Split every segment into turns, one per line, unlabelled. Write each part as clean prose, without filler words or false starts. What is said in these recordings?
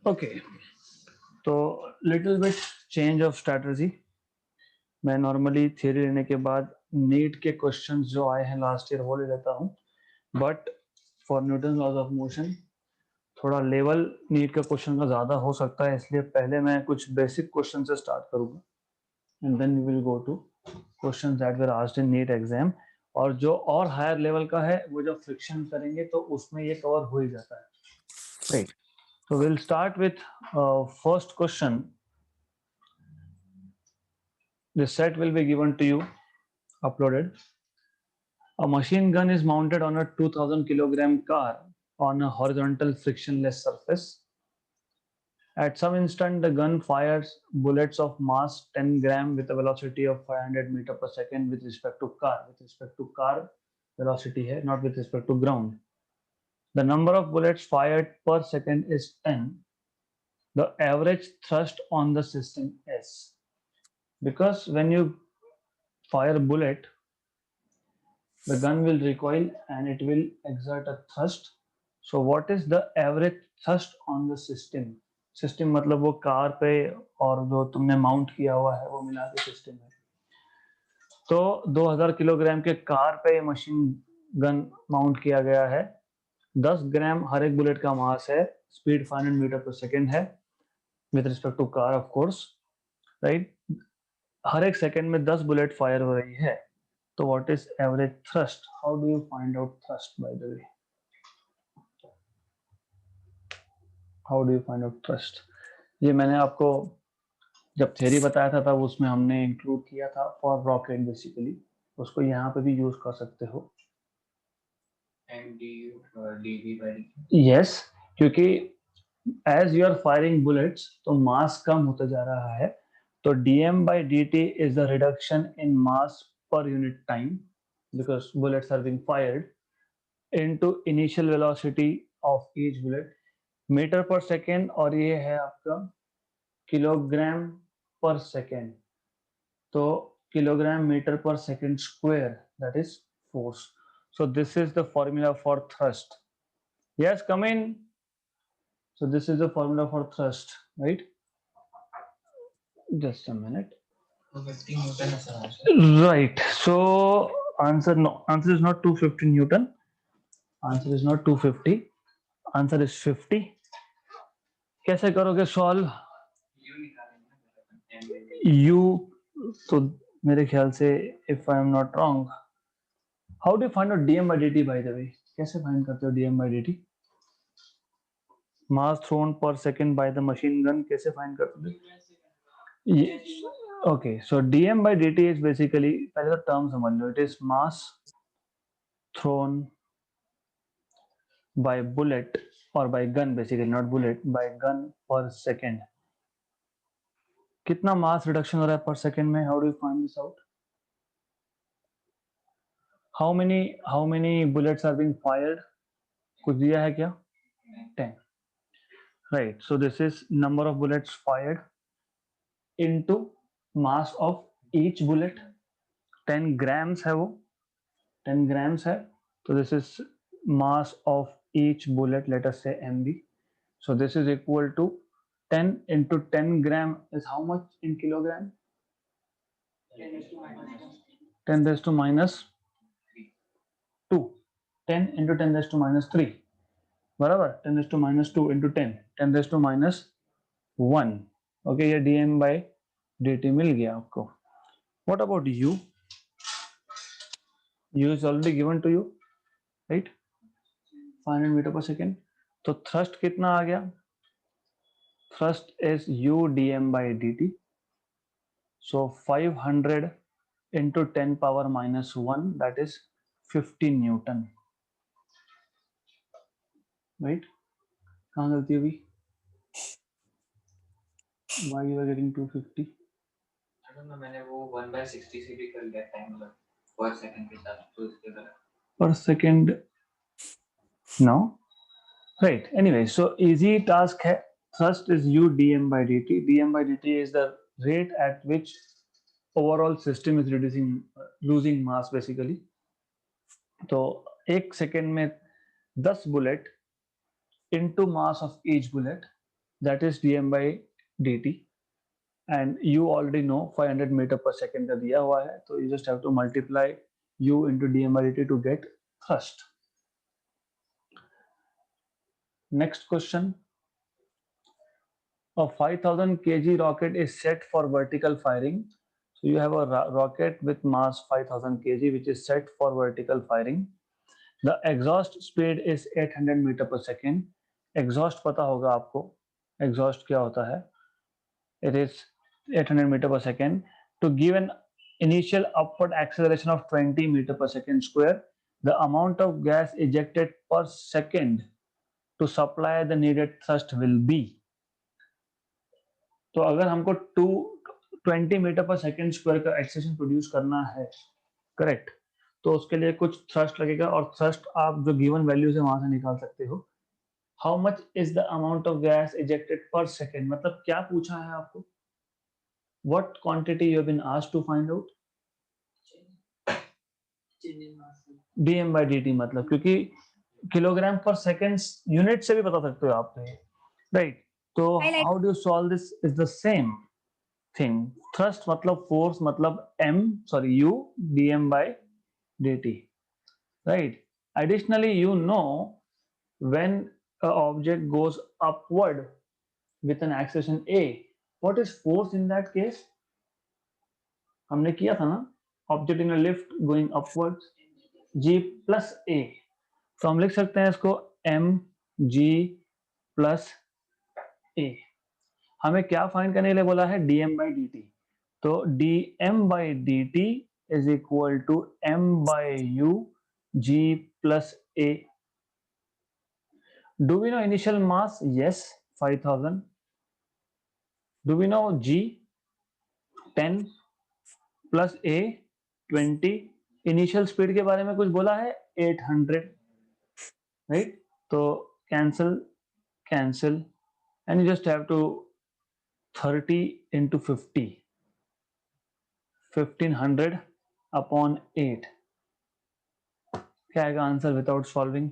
Okay, तो little bit change of strategy. मैं normally theory लेने के बाद नीट के क्वेश्चंस जो आए हैं लास्ट ईयर वो ले लेता हूँ, but for Newton laws of motion थोड़ा लेवल नीट का क्वेश्चन का ज्यादा हो सकता है, इसलिए पहले मैं कुछ बेसिक क्वेश्चन से स्टार्ट करूंगा and then we will go to questions that were asked in NEET exam. और जो और हायर लेवल का है वो जब फ्रिक्शन करेंगे तो उसमें ये कवर हो ही जाता है, right. So we'll start with first question. The set will be given to you, uploaded. A machine gun is mounted on a 2000 kilogram car on a horizontal frictionless surface. At some instant, the gun fires bullets of mass 10 gram with a velocity of 500 meter per second with respect to car. With respect to car velocity है, not with respect to ground. The number of bullets fired per second is 10. The average thrust on the system is. Because when you fire a bullet, the gun will recoil and it will exert a thrust. So what is the average thrust on the system? System मतलब वो car पे और जो तुमने mount किया हुआ है वो मिला के सिस्टम है। तो 2000 किलोग्राम के कार पे मशीन गन माउंट किया गया है। 10 ग्राम हर एक बुलेट का मास है, स्पीड 500 मीटर पर सेकेंड है with respect to car of course, right. हर एक सेकेंड में 10 बुलेट फायर हो रही है। तो what is average thrust? How do you find out thrust? Bye the way, how do you find out thrust? ये मैंने आपको जब थ्योरी बताया था तब उसमें हमने इंक्लूड किया था फॉर रॉकेट बेसिकली, उसको यहाँ पे भी यूज कर सकते हो। यस, क्योंकि as you are firing bullets तो मास कम होता जा रहा है, तो dm by dt is the reduction in mass per unit time because bullets are being fired into initial velocity of each bullet metre per second, और ये है आपका किलोग्राम पर सेकेंड। तो kilogram metre per second square, that is force. So this is the formula for thrust. Yes, come in. So this is the formula for thrust, right? Just a minute.
250 Newton है sir.
Right. So answer, no, answer is not 250 Newton. Answer is not 250. Answer is 50. कैसे करोगे solve? You, तो मेरे ख्याल से if I am not wrong, how do find out DM by D by the way? कैसे find करते हो DM by D? Mass thrown per second by the machine gun, कैसे फाइंड करते हो? Okay, so DM by D is basically, पहले तो term समझ लो, it is mass thrown by bullet or by gun, basically not bullet, by gun per second. कितना मास reduction हो रहा है पर सेकेंड में? How do you find this out? How many bullets are being fired? कुछ दिया है क्या? 10, right. So this is number of bullets fired into mass of each bullet. 10 grams है वो, 10 ग्राम्स है, तो this is mass of each bullet, let us say mb. So this is equal to 10 into 10 gram is how much in kilogram? 10 raised to minus 2. 10 into 10 raised to minus 3, बराबर। 10 raised to minus 2 into 10, 10 raised to minus 1। Okay, ये dm by dt मिल गया आपको। What about u? u is already given to you, right? 500 metre per second. तो thrust कितना आ गया? Thrust is u dm by dt. So 500 into 10 power minus 1, that is 50 Newton, right? कहाँ गलती हुई? Why you are getting 250?
मैंने वो 1/60 से भी कर लिया टाइम मतलब पर सेकंड के साथ, तो इसके तरह
Per second, no, right? Anyway, so easy task है। Thrust is u dm by dt. dm by dt is the rate at which overall system is reducing, losing mass basically. तो एक सेकेंड में 10 bullet into mass of each bullet, that is dm by dt, and you already know 500 metre per second का दिया हुआ है, तो you just have to multiply u into dm by dt to get thrust. Next question. A 5000 kg rocket is set for vertical firing. So you have a rocket with mass 5000 kg which is set for vertical firing. The exhaust speed is 800 metre per second. Exhaust पता होगा आपको, exhaust क्या होता है. It is 800 meter per second. To give an initial upward acceleration of 20 meter per second square, the amount of gas ejected per second to supply the needed thrust will be. तो अगर हमको 20 metre per second square का acceleration produce करना है, correct, तो उसके लिए कुछ थ्रस्ट लगेगा, और थ्रस्ट आप जो गिवन वैल्यूज है वहां से निकाल सकते हो. How much is the amount of gas ejected पर सेकेंड, मतलब क्या पूछा है आपको, what quantity you have been asked to find out. dm by dt मतलब, क्योंकि किलोग्राम पर सेकेंड यूनिट से भी बता सकते हो आप, राइट. तो how do you solve this is the same thing. Thrust मतलब फोर्स मतलब u dm by dt, right. Additionally, you know, when an object goes upward with an acceleration a, what is force in that case. हमने किया था ना, object in lift going upward g plus a, तो हम लिख सकते हैं इसको mg प्लस a. हमें क्या फाइंड करने के लिए बोला है, dm by dt. तो dm by dt is equal to m by u g plus a. Do we know initial mass? Yes, 5000. Do we know g 10 plus a 20. Initial speed के बारे में कुछ बोला है 800, राइट. तो cancel cancel and you just have to 30 into 50, 1500 upon 8. क्या आएगा answer without solving,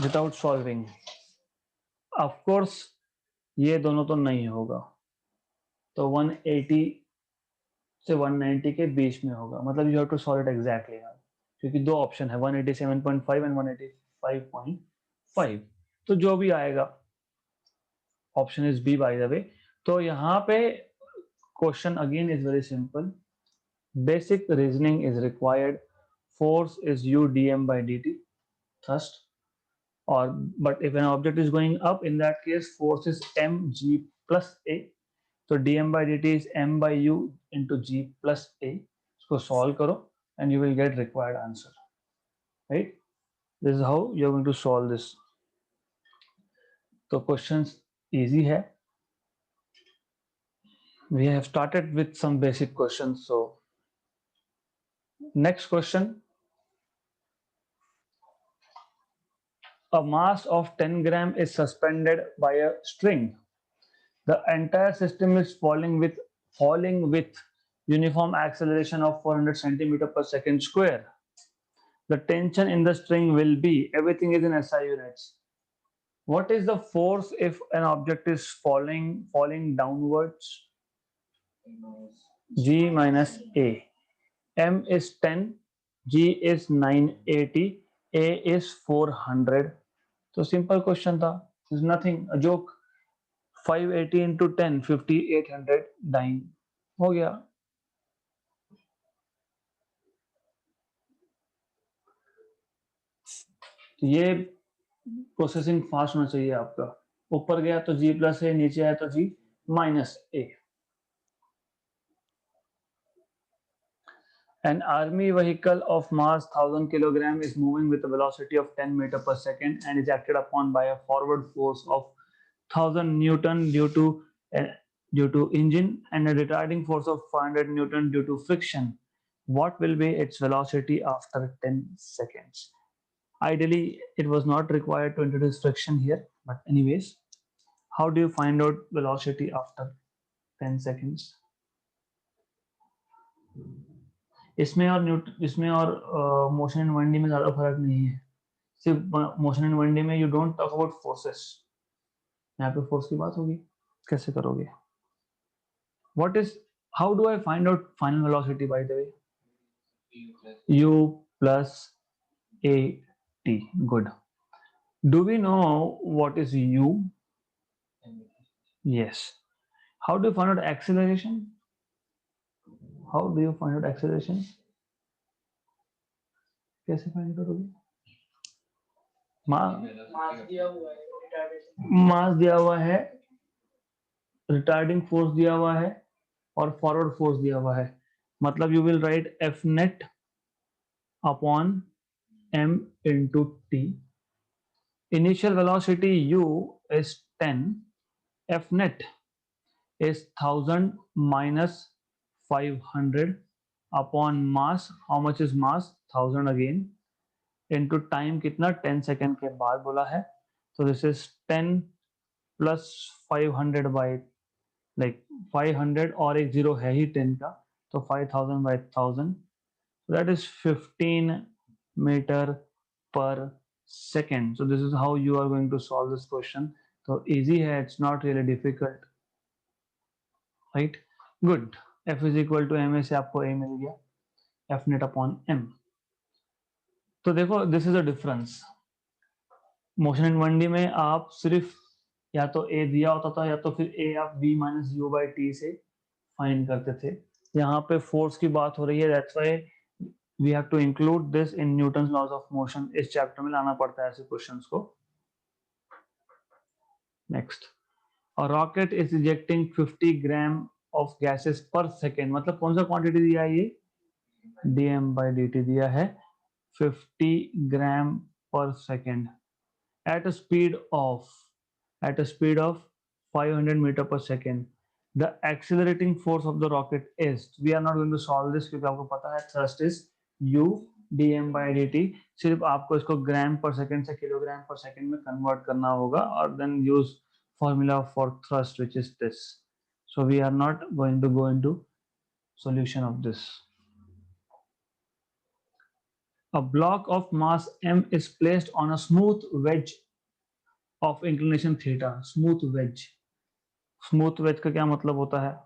without solving. Of course ये दोनों तो नहीं होगा, तो 180 से 190 के बीच में होगा, मतलब you have to solve it exactly, क्योंकि दो ऑप्शन है 187.5 एंड 185.5. तो जो भी आएगा option is B by the way. तो यहाँ पे question again is very simple. Basic reasoning is required. Force is u dm by dt thrust, or but if an object is going up, in that case force is mg plus a. तो dm by dt is m by u into g plus a. इसको solve करो and you will get required answer, right. This is how you are going to solve this. तो questions easy है. We have started with some basic questions. So next question. A mass of 10 gram is suspended by a string. The entire system is falling with uniform acceleration of 400 centimeter per second square. The tension in the string will be, everything is in SI units. What is the force if an object is falling downwards? G minus A. M is 10, G is 980, A is 400. So simple question था. There's nothing, a joke. 580 into 10, 5800 dying. हो गया. ये processing fast होना चाहिए आपका. ऊपर गया तो G प्लस A, नीचे आया तो G minus A. An army vehicle of mass 1000 kg is moving with a velocity of 10 meter per second and is acted upon by a forward force of 1000 Newton due to engine and a retarding force of 500 Newton due to friction. What will be its velocity after 10 seconds? Ideally, it was not required to introduce friction here, but anyways, how do you find out velocity after 10 seconds? इसमें और motion in 1D में ज्यादा फर्क नहीं है. सिर्फ motion in 1D में you don't talk about forces, यहाँ पे फोर्स की बात होगी, कैसे करोगे? What is, how do I find out final velocity bye the way? u plus at. Good. Do we know what is u? Yes. How do you find out acceleration? How do you find out acceleration? कैसे find करोगे? मास दिया हुआ है, retarding force दिया हुआ है और forward force दिया हुआ है, मतलब you will write F net upon m into t. Initial velocity u is 10, f net is 1000 minus 500 upon mass. How much is mass? 1000 again into time, कितना 10 सेकेंड के बाद बोला है, तो this is 10 plus 500 by, like 500 और एक zero है ही 10 का, तो 5000 by 1000, that is 15 meter per second. So this is how you are going to solve this question. So easy है, it's not really difficult, right? Good. F is equal to ma से आपको a मिल गया, f net upon m. तो देखो, this is a difference. Motion in 1D में आप सिर्फ या तो a दिया होता था या तो फिर a आप v minus u by t से फाइंड करते थे. यहाँ पे फोर्स की बात हो रही है, that's why we have to include this in Newton's laws of motion. इस चैप्टर में लाना पड़ता है ऐसे क्वेश्चंस को. Next, a rocket is ejecting 50 gram of gases per second. मतलब कौन सा क्वांटिटी दिया है ये? dm by dt दिया है 50 ग्राम per second at a speed of 500 meter per second. The accelerating force of the rocket is, we are not going to solve this क्योंकि आपको पता है thrust is u dm by dt. सिर्फ आपको इसको ग्राम पर सेकेंड से किलोग्राम पर सेकेंड में कन्वर्ट करना होगा और then use formula for thrust which is this. So we are not going to go into solution of this. A block of mass m is placed on a smooth wedge of inclination theta. Smooth wedge. Smooth wedge का क्या मतलब होता है?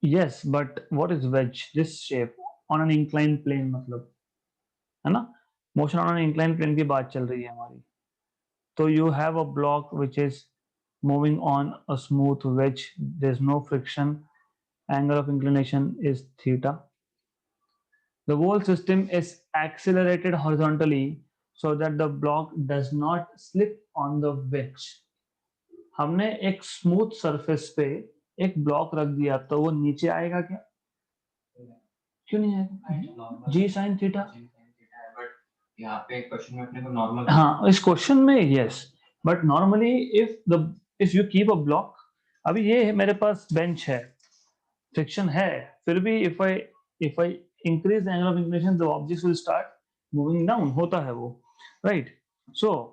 Yes, but what is wedge? This shape on an inclined plane, मतलब है ना, motion on an inclined plane की बात चल रही है हमारी. So you have a block which is moving on a smooth wedge. There's no friction. Angle of inclination is theta. The whole system is accelerated horizontally so that the block does not slip on the wedge. हमने एक smooth surface पे एक block रख दिया तो वो नीचे आएगा क्या? क्यों नहीं आएगा? जी साइन थीटा.
यहाँ पे क्वेश्चन में अपने को नॉर्मल,
हाँ इस क्वेश्चन में yes, but normally if you keep a block, अभी ये मेरे पास बेंच है, फ्रिक्शन है, फिर भी if I increase the angle of inclination the objects will start moving down, होता है वो, right? So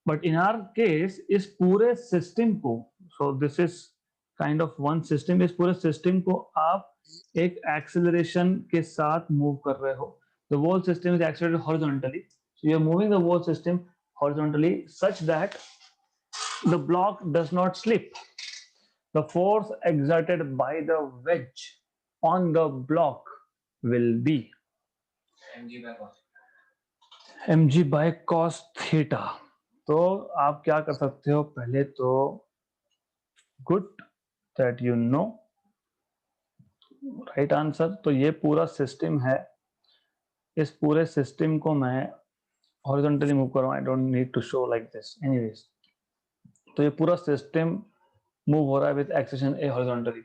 but in our case इस पूरे सिस्टम को, so this is kind of one system, इस पूरे सिस्टम को आप एक एक्सेलरेशन के साथ मूव कर रहे हो. The whole system is accelerated horizontally. So you are moving the whole system horizontally such that the block does not slip. The force exerted by the wedge on the block will be mg by cos theta. तो आप क्या कर सकते हो, पहले तो good that you know right answer. तो ये पूरा सिस्टम है, इस पूरे सिस्टम को मैं हॉरिजॉन्टली मूव कर रहा हूं. I don't need to show like this anyways. तो ये पूरा सिस्टम मूव हो रहा है with acceleration a horizontally,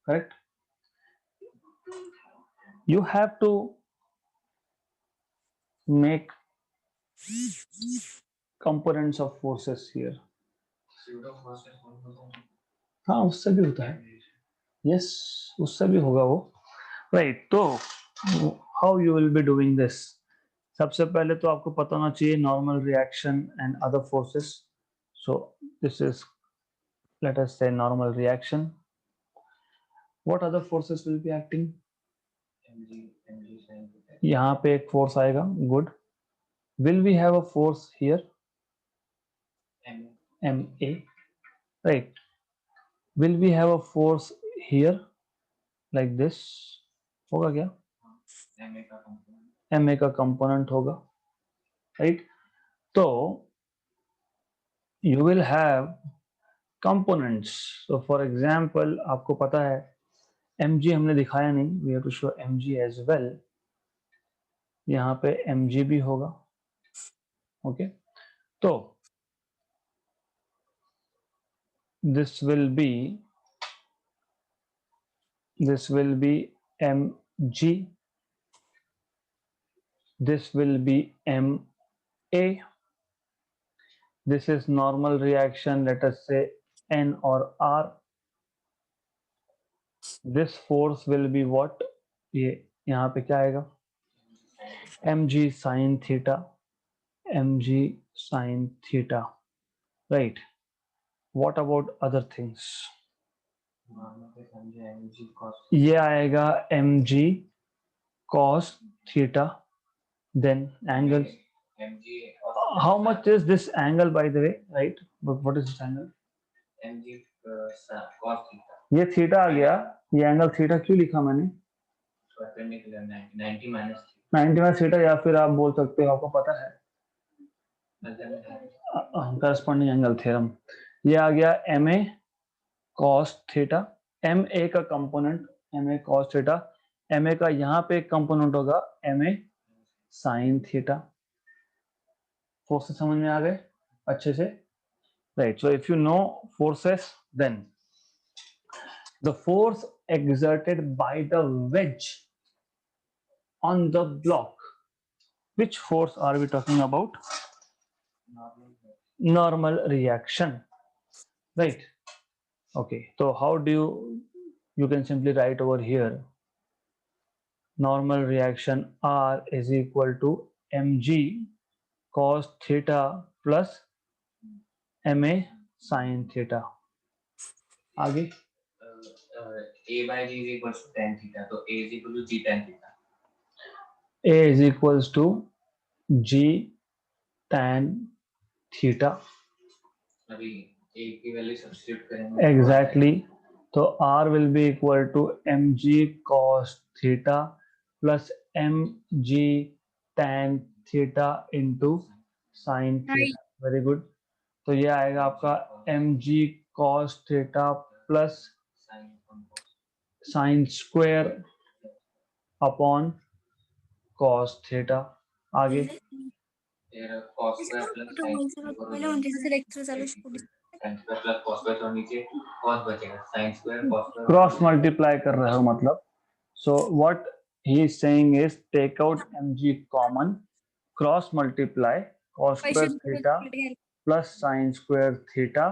correct? You have to make components of forces here. हाँ उससे भी होता है, यस उससे भी होगा वो, राइट? तो how you will be doing this? सबसे पहले तो आपको पता होना चाहिए normal reaction and other forces. So this is, let us say, normal reaction. What other forces will be acting? यहाँ पे एक फोर्स आएगा. Good. Will we have a force here? MA, right? Will we have a force here like this? होगा क्या? MA का component होगा, right? तो you will have components. So for example, आपको पता है mg हमने दिखाया नहीं, we have to show mg as well. यहाँ पे mg भी होगा, okay? तो this will be mg, this will be ma. This is normal reaction, let us say N or R. This force will be what? ये यहाँ पे क्या आएगा? mg sin theta, mg sin theta, right? What about other things? ये आएगा mg cos theta, then angle. How much is this angle, by the way, right? But what is this angle?
mg cos theta.
ये theta आ गया, ये angle theta क्यों लिखा मैंने?
90 minus
90 में थीटा, या फिर आप बोल सकते हो आपको पता है करस्पॉन्डिंग एंगल थ्योरम। ये आ गया ma cos थीटा, ma का component ma cos theta, ma का यहाँ पे एक कंपोनेंट होगा ma sin थीटा। फोर्सेस समझ में आ गए अच्छे से, right? So if you know forces, then the force exerted by the wedge on the block, which force are we talking about? Normal reaction, right? Okay, so how do you can simply write over here normal reaction R is equal to mg cos theta plus ma sin theta. आगे
a by g is equals to tan theta, तो a is equal to g tan theta.
A is equals to g tan theta.
अभी a की value substitute करेंगे
Exactly. तो R will be equal to mg cos theta plus mg tan theta into sin theta. Very good. तो ये आएगा आपका mg cos theta plus sin square upon cos theta. आगे
फिर cos square plus sin square plus cos square, और नीचे cos बचेगा, sin square cos square
cross multiply कर रहे हो मतलब. So what he is saying is take out mg common, cross multiply cos square theta plus sin square theta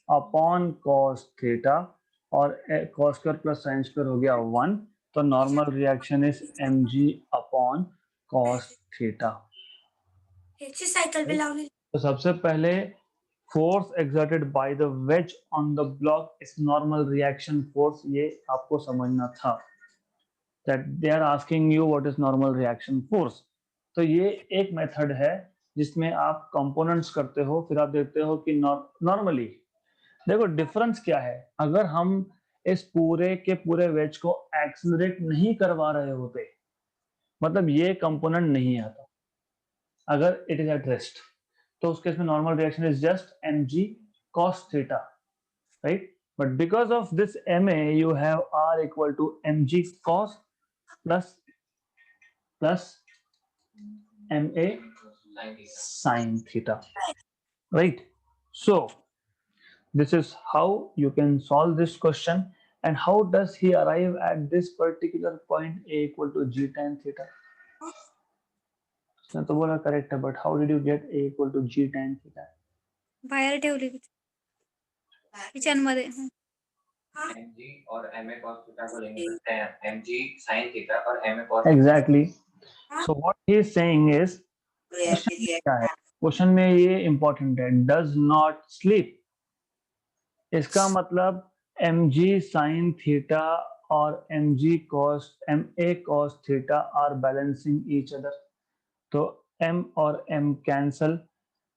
upon cos theta, और cos square plus sin square हो गया 1, तो normal reaction is mg upon cos theta. तो सबसे पहले force exerted by the wedge on the block is normal reaction force, ये आपको समझना था. That they are asking you what is normal reaction force. तो ये एक मेथड है जिसमें आप कंपोनेंट्स करते हो, फिर आप देखते हो कि नॉर्मली देखो डिफरेंस क्या है. अगर हम इस पूरे के पूरे वेज को एक्सेलरेट नहीं करवा रहे होते, मतलब ये कंपोनेंट नहीं आता, अगर इट इज एट रेस्ट, तो उस केस में normal reaction is just mg cos theta, right? But because of this ma, you have R equal to mg cos plus ma sin theta, right? So this is how you can solve this question. And how does he arrive at this particular point a equal to g tan theta? So तो बोला correct है, but how did you get a equal to g tan theta?
बाहेर ठेवली kitchen मध्ये.
mg और ma cos theta को लेंगे तो tan mg sin theta और ma cos
Exactly. So what he is saying is question में ये इंपॉर्टेंट है, does not sleep. इसका मतलब mg sin theta और mg cos ma cos theta are balancing each other. तो m और m cancel,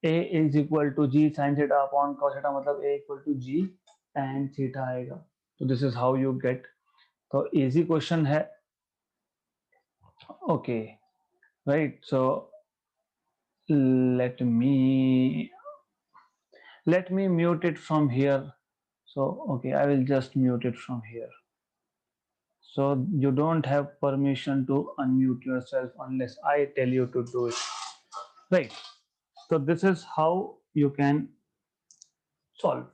a is equal to g sin theta upon cos theta, मतलब a equal to g tan theta आएगा. तो this is how you get. तो easy question है. Okay, right. So let me mute it from here. So okay, I will just mute it from here. So you don't have permission to unmute yourself unless I tell you to do it. Right. So this is how you can solve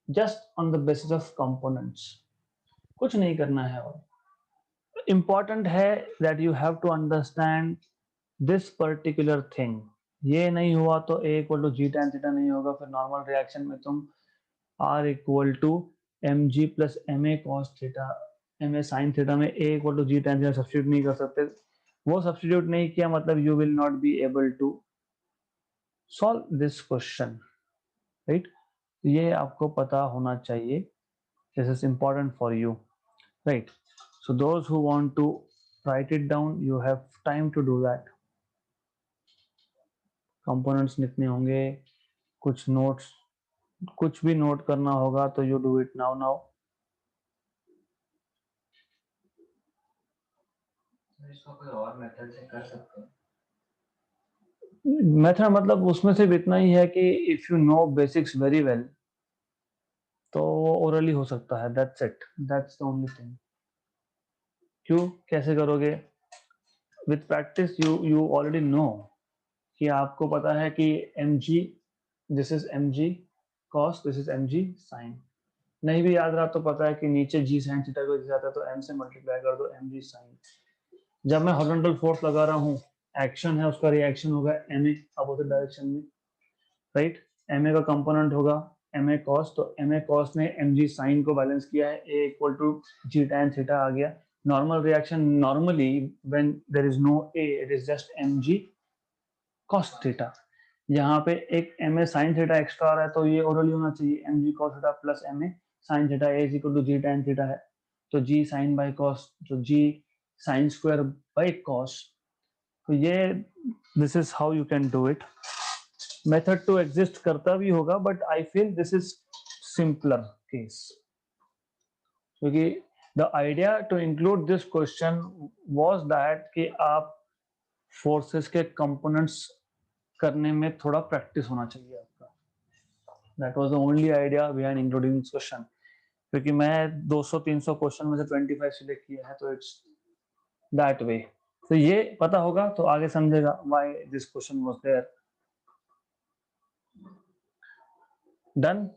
just on the basis of components. कुछ नहीं करना है. और important है that you have to understand this particular thing. ये नहीं हुआ तो a equal to g tan theta नहीं होगा. फिर normal reaction में तुम r equal to mg plus ma cos theta ma sin theta में a equal to g tan theta substitute नहीं कर सकते. वो सब्स्टिट्यूट नहीं किया मतलब you will not be able to solve this question, right? ये आपको पता होना चाहिए. This is important for you, right? So those who want to write it down, you have time to do that. Components लिखने होंगे, कुछ notes, कुछ भी note करना होगा तो you do it now.
इसको कोई और मेथड से कर सकते हैं.
मेथड मतलब उसमें सिर्फ इतना ही है कि if you know basics very well तो orally हो सकता है. That's it. That's the only thing. क्यों? कैसे करोगे? With practice you already know कि आपको पता है कि mg this is mg cos, this is mg sin. नहीं भी याद रहा तो पता है कि नीचे g sin थीटा को जाता है तो m से मल्टीप्लाई कर दो mg sin. जब मैं हॉरिजॉन्टल फोर्स लगा रहा हूँ, एक्शन है उसका रिएक्शन होगा ma अपोजिट डायरेक्शन में, राइट? ma का कंपोनेंट होगा ma cos, तो ma cos ने mg sin को बैलेंस किया है, a equal to g tan theta आ गया. Normal reaction normally when there is no a it is just mg cos theta. यहाँ पे एक ma sin थीटा एक्स्ट्रा आ रहा है तो ये ओरली होना चाहिए mg cos theta plus ma sin theta. a is equal to g tan theta है तो g sin बाय cos, तो g sin square by cos. तो ये this is how you can do it. Method two exist करता भी होगा but I feel this is simpler case, क्योंकि the idea to include this question was that कि आप forces के components करने में थोड़ा प्रैक्टिस होना चाहिए आपका. That was the only idea behind including this question. क्योंकि मैं 200-300 क्वेश्चन में से 25 सिलेक्ट किया है तो इट्स दैट वे. तो ये पता होगा तो आगे समझेगा why this question was there. Done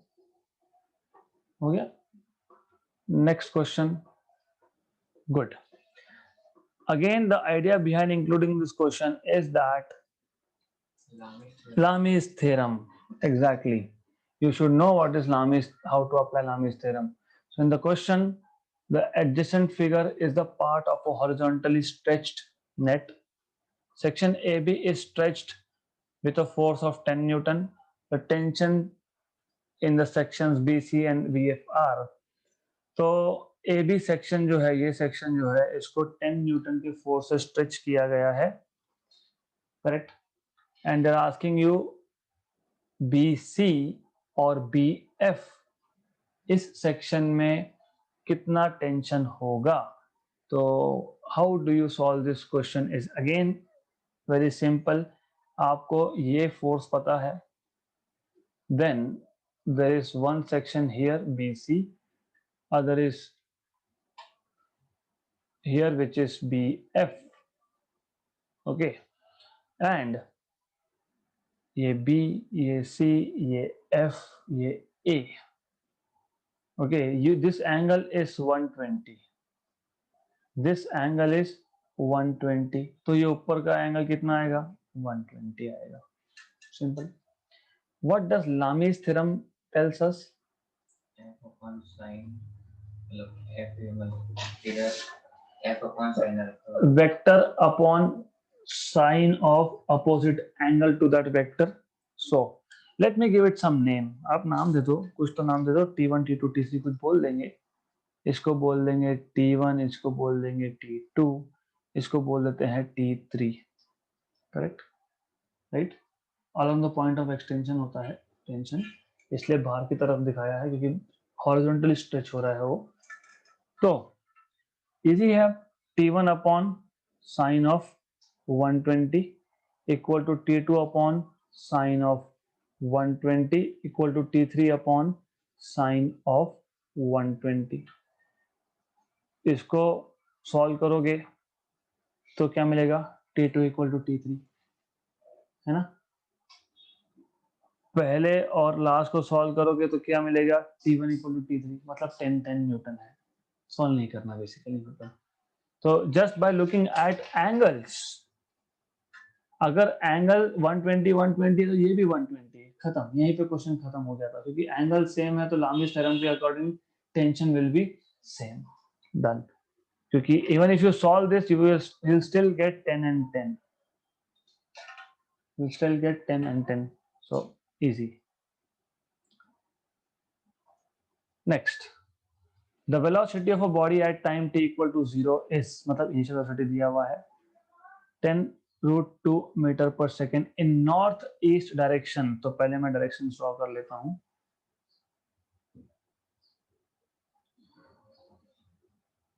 हो गया. Next question. Good. Again, the idea behind including this question is that Lami's theorem. Exactly. You should know what is Lami's, how to apply Lami's theorem. So in the question, the adjacent figure is the part of a horizontally stretched net. Section AB is stretched with a force of 10 Newton. The tension in the sections BC and BF are. तो A B section जो है, ये section जो है इसको 10 Newton के force से stretch किया गया है, correct? And they are asking you B C और बी एफ इस सेक्शन में कितना टेंशन होगा. तो how do you solve this question is again very simple. आपको ये फोर्स पता है, then there is one section here B C, other is here which is BF, okay, and ये B, ये C, ये F, ये A, okay. You this angle is 120, this angle is 120, तो ये ऊपर का एंगल कितना आएगा? 120 आएगा. Simple. What does Lami's theorem tells us?
f upon sin, मतलब f मतलब इधर f upon sin
Vector upon sine of opposite angle to that vector. So let me give it some name. आप नाम दे दो, कुछ तो नाम दे दो. T1, T2, T3 कुछ बोल देंगे. इसको बोल देंगे T1, इसको बोल देंगे T2, इसको बोल देते हैं T3, correct? Right. along the point of extension होता है टेंशन, इसलिए बाहर की तरफ दिखाया है क्योंकि हॉरिजॉन्टली स्ट्रेच हो रहा है वो. तो इजी है, T1 upon sine of 120 equal to T2 upon sine of 120 equal to T3 upon sine of 120. इसको सॉल्व करोगे तो क्या मिलेगा, T2 इक्वल टू T3, है ना. पहले और लास्ट को सॉल्व करोगे तो क्या मिलेगा, T1 इक्वल टू T3, मतलब 10 न्यूटन है. सॉल्व नहीं करना बेसिकली न्यूटन. तो just by looking at angles, अगर एंगल 120 120 तो ये भी 120, खत्म, यहीं पे क्वेश्चन खत्म हो जाता, क्योंकि एंगल सेम है तो लामिस थ्योरम के according tension will be same. Done. क्योंकि even if you solve this you will still get 10 and 10, you still get 10 and 10, so easy. Next, the velocity of a body at time t equal to 0 is, मतलब initial velocity दिया हुआ है 10√2 metre per second in north east direction. तो पहले मैं direction draw कर लेता हूं.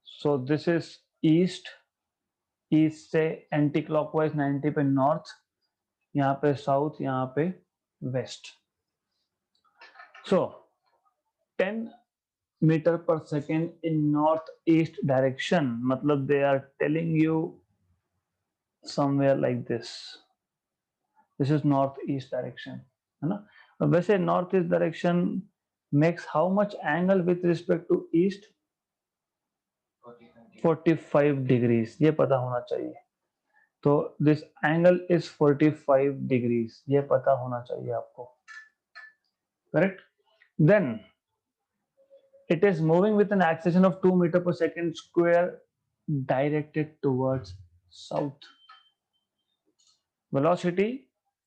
So this is east, east से एंटी क्लॉकवाइज 90 पे नॉर्थ, यहाँ पे साउथ, यहाँ पे west. So 10 metre per second in north east direction, मतलब they are telling you somewhere like this. This is north east direction, है ना. वैसे north east direction makes how much angle with respect to east, 45 degrees, ये पता होना चाहिए. तो this angle is 45 degrees, ये पता होना चाहिए आपको. Correct. Then it is moving with an acceleration of 2 meter per second square directed towards south. Velocity,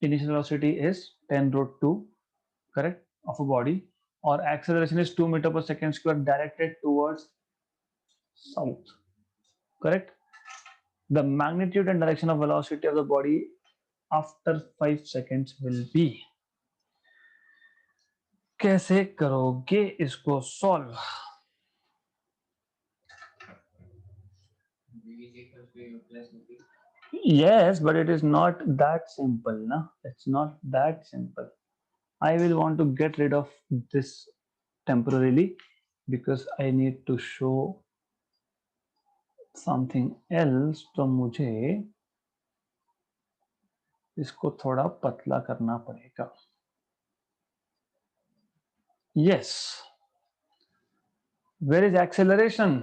initial velocity is 10√2, correct, of a body, or acceleration is 2 meter per second square directed towards south, correct. The magnitude and direction of velocity of the body after 5 seconds will be. कैसे करोगे इसको solve. Yes, but it is not that simple, na? It's not that simple. I will want to get rid of this temporarily because I need to show something else. तो मुझे इसको थोड़ा पतला करना पड़ेगा. Yes. Where is acceleration?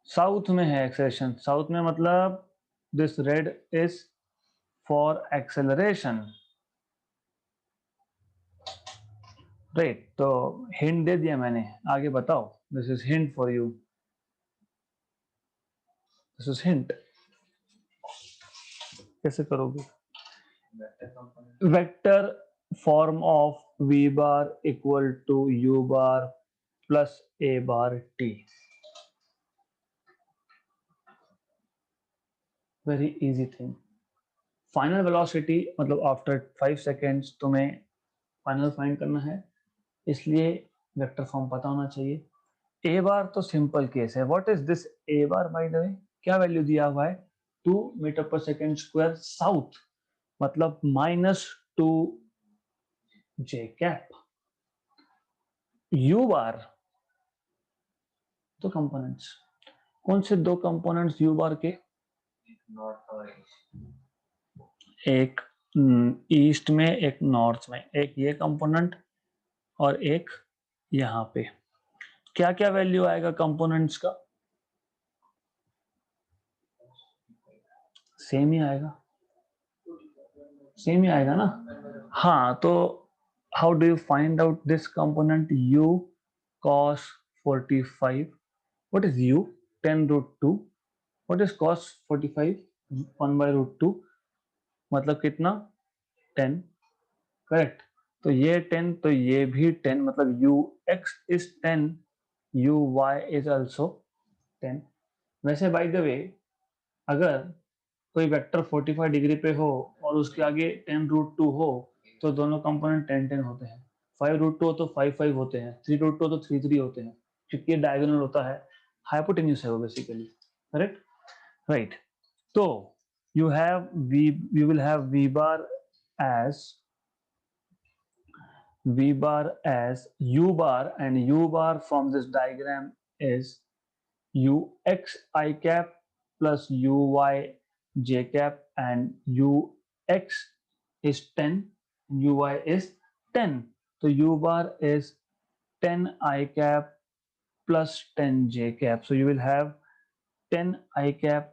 South में है acceleration. South में मतलब this red is for acceleration, right. तो हिंट दे दिया मैंने, आगे बताओ. This is hint for you, this is hint. कैसे करोगे. Vector form of v bar equal to u bar plus a bar t. Very easy thing. Final velocity मतलब after 5 seconds तुम्हें फाइनल फाइंड करना है, इसलिए वेक्टर फॉर्म पता होना चाहिए. ए बार तो सिंपल केस है. What is this A bar bye the वे, क्या वैल्यू दिया हुआ है, 2 metre per second square south, मतलब -2 जे कैप. यू बार तो कंपोनेंट्स, कौन से दो कंपोनेंट्स यू बार के,
नॉर्थ और
एक ईस्ट में एक नॉर्थ में, एक ये कंपोनेंट और एक यहाँ पे. क्या क्या वैल्यू आएगा कंपोनेंट्स का, सेम ही आएगा, सेम ही आएगा ना. हाँ, तो how do you find out this component u cos 45. What is u, 10√2. What is cos 45, 1/√2, मतलब कितना, 10, करेक्ट. तो ये 10 तो ये भी 10, मतलब ux is 10, uy is also 10. वैसे बाय द वे अगर कोई वेक्टर 45 डिग्री पे हो और उसके आगे 10√2 हो तो दोनों कंपोनेंट 10 होते हैं, 5√2 हो तो 5 होते हैं, 3√2 हो तो 3 होते हैं, क्योंकि ये डायगोनल होता है, हाइपोटेन्यूज है वो बेसिकली, करेक्ट, राइट। तो you will have v bar as u bar, and u bar from this diagram is ux I cap plus uy j cap, and ux is 10, uy is 10. So u bar is 10 I cap plus 10 j cap. So you will have 10 I cap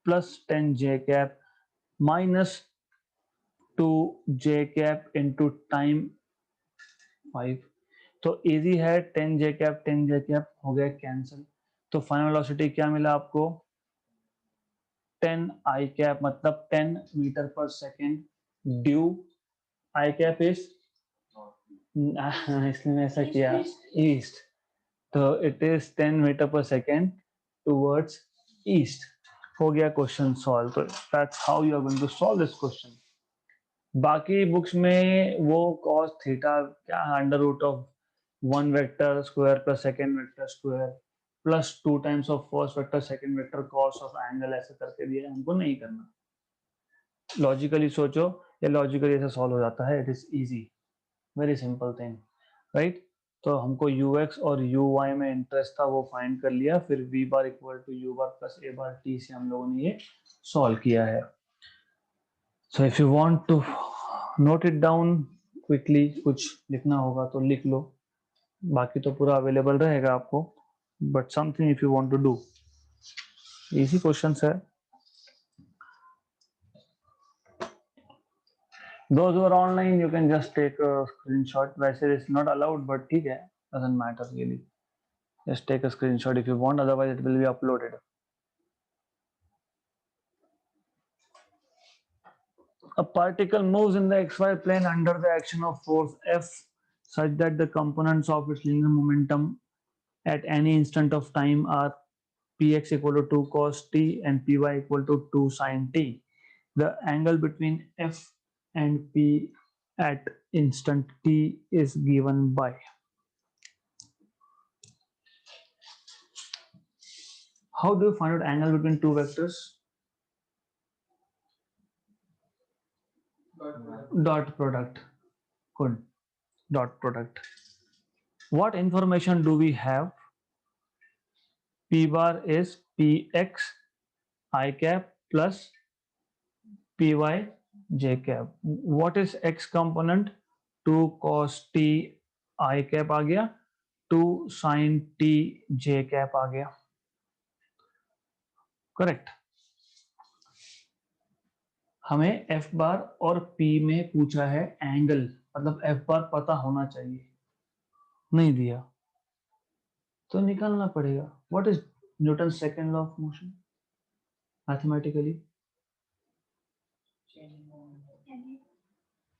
plus 10 j cap minus 2 j cap into time 5. तो easy है, 10 j cap 10 j cap हो गया cancel, तो final velocity क्या मिला आपको, 10 I cap मतलब 10 metre per second due, I cap is इसलिए मैं ऐसा किया ईस्ट, तो it is 10 metre per second towards east. हो गया क्वेश्चन सॉल्व। तो that's how you are going to solve this question. बाकी बुक्स में वो cos थीटा क्या under root of 1 vector square plus second vector square plus 2 times of first vector second vector cos of angle ऐसे करके दिया है, हमको नहीं करना। लॉजिकली सोचो, या लॉजिकली ऐसे सॉल्व हो जाता है, it is easy, very simple thing, right. तो हमको ux और uy में इंटरेस्ट था, वो फाइंड कर लिया, फिर v bar equal to u bar plus a bar t से हम लोगों ने ये सॉल्व किया है। So if you want to note it down quickly, कुछ लिखना होगा तो लिख लो, बाकी तो पूरा अवेलेबल रहेगा आपको, but something if you want to do, easy questions है। Those who are online, you can just take a screenshot. वैसे it's not allowed, but ठीक है, doesn't matter really. Just take a screenshot if you want, otherwise it will be uploaded. A particle moves in the xy plane under the action of force F such that the components of its linear momentum at any instant of time are px equal to 2 cos t and py equal to 2 sin t. The angle between F and P at instant t is given by. How do you find out angle between two vectors? Dot product. Good. Dot product. What information do we have? P bar is px I cap plus py j cap. What is x component? 2 cos t I cap आ गया, 2 sin t j cap आ गया, correct. हमें f बार और p में पूछा है angle, मतलब f बार पता होना चाहिए, नहीं दिया तो निकालना पड़ेगा। What is Newton second law of motion mathematically?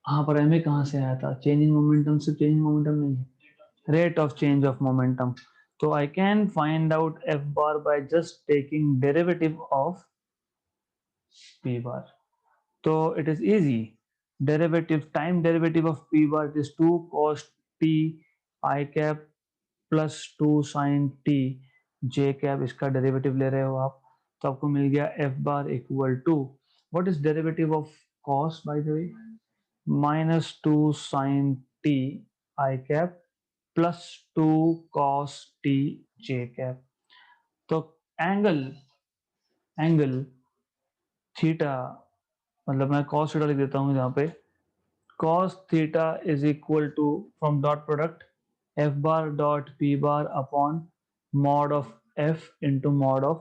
हाँ, पर एम कहाँ से आया था? चेंज इन मोमेंटम से, चेंज इन मोमेंटम नहीं है, rate of change of momentum. तो I can find out f bar by just taking derivative of p bar. तो it is easy, derivative, time derivative of p bar it is 2 cos t i cap plus 2 sin t j cap, इसका derivative ले रहे हो आप, तो आपको मिल गया F bar equal to, what is derivative of cos by the way, minus 2 sin t I cap plus 2 cos t j cap। तो एंगल थीटा, मतलब मैं cos थीटा लिख देता हूं यहाँ पे, cos theta is equal to from dot product f bar dot p bar upon mod of f into mod of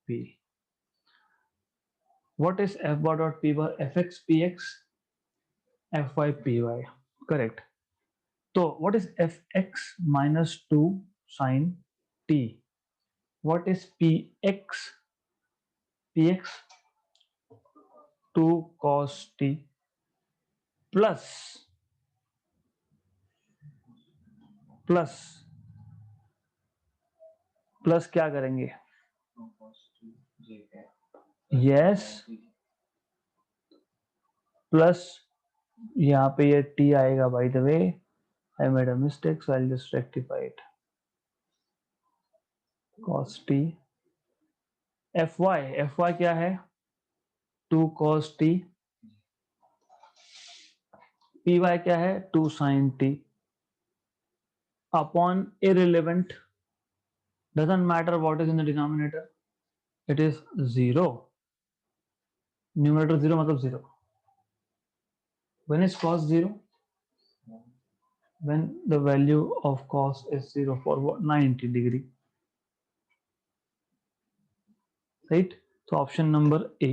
p। What is f bar dot p bar? fx px fy py, correct। तो what is fx minus 2 sin t? What is px? px 2 cos t plus क्या करेंगे?
cos 2 j cap
yes, plus यहाँ पे ये t आएगा, bye the way I made a mistake so I will just rectify it, cos t, fy क्या है 2 cos t, py क्या है 2 sin t upon irrelevant, doesn't matter what is in the denominator, it is 0, numerator 0 मतलब 0. When is cos 0? When the value of cos is 0 for what? 90 degree, right? तो option number A.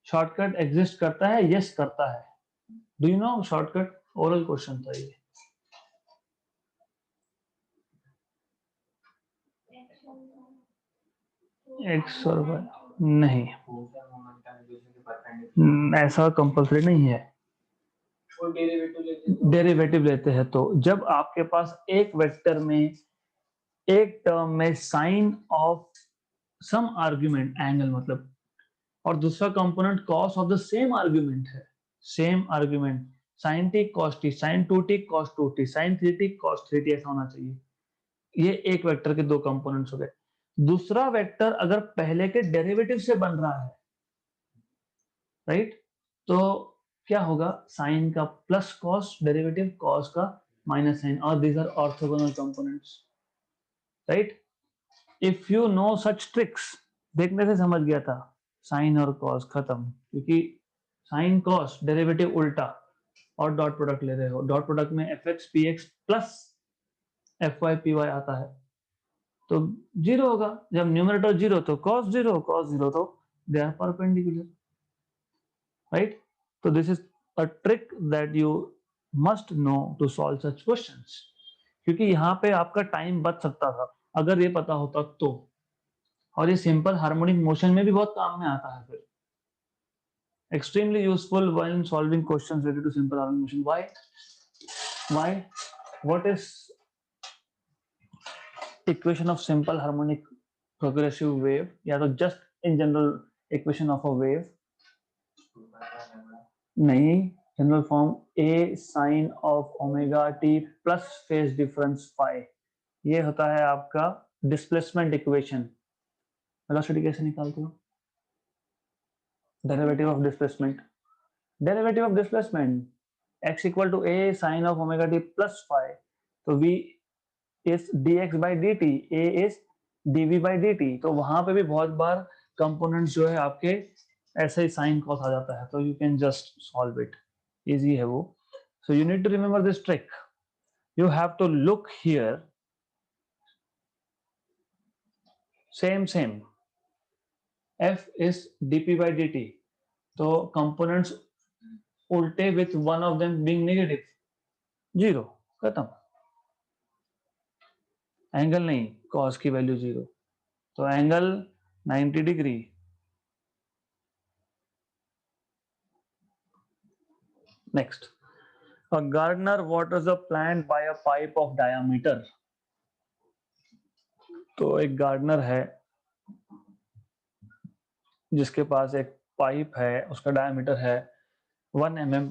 Shortcut exist करता है? Yes करता है. Do you know shortcut? Oral question था ये. X और Y नहीं,
पोलर मोमेंटम एक दूसरे के परपेंडिकुलर
ऐसा कंपल्सरी नहीं है.
और डेरिवेटिव लेते हैं
डेरिवेटिव लेते हैं तो जब आपके पास एक वेक्टर में एक टर्म में sine of some argument angle मतलब, और दूसरा component cos of the same argument है, same argument sine t cos t, sine 2t cos 2t, sine 3t cos 3t, ऐसा होना चाहिए. ये एक वेक्टर के दो कंपोनेंट्स हो गए. दूसरा वेक्टर अगर पहले के डेरिवेटिव से बन रहा है, राइट, तो क्या होगा, साइन का प्लस कॉस, डेरिवेटिव कॉस का माइनस साइन, और these are orthogonal components, right. If you know such tricks, देखने से समझ गया था, साइन और कॉस खत्म, क्योंकि साइन कॉस डेरिवेटिव उल्टा और डॉट प्रोडक्ट ले रहे हो, डॉट प्रोडक्ट में F X P X plus F Y P Y आता है तो जीरो होगा. जब न्यूमरेटर जीरो तो कॉस जीरो, कॉस जीरो तो दे आर परपेंडिकुलर, राइट. तो this is a trick that you must know to solve such questions, क्योंकि यहाँ पे आपका टाइम बच सकता था अगर ये पता होता तो. और ये सिंपल हार्मोनिक मोशन में भी बहुत काम में आता है फिर. Extremely useful when solving questions related to simple harmonic motion. Why? What is equation of simple harmonic progressive wave? या तो just in general equation of a wave? नहीं, general form a sin of omega t plus phase difference phi. ये होता है आपका displacement equation. Velocity कैसे निकालते हो? Derivative of displacement. Derivative of displacement x equal to a sin of omega t plus phi. तो v is dx by dt, a is dv by dt. तो वहां पे भी बहुत बार कंपोनेंट्स जो है आपके ऐसे ही साइन कॉस आ जाता है, तो you can just solve it, easy है वो. So you need to remember this trick. You have to look here, same f is dp by dt, तो कंपोनेंट्स उल्टे with one of them being negative, zero, खत्म. Angle नहीं, cos की value zero, तो angle 90 degree. Next, a gardener waters a plant by a pipe of diameter. तो एक gardener है जिसके पास एक पाइप है, उसका डायमीटर है 1 mm.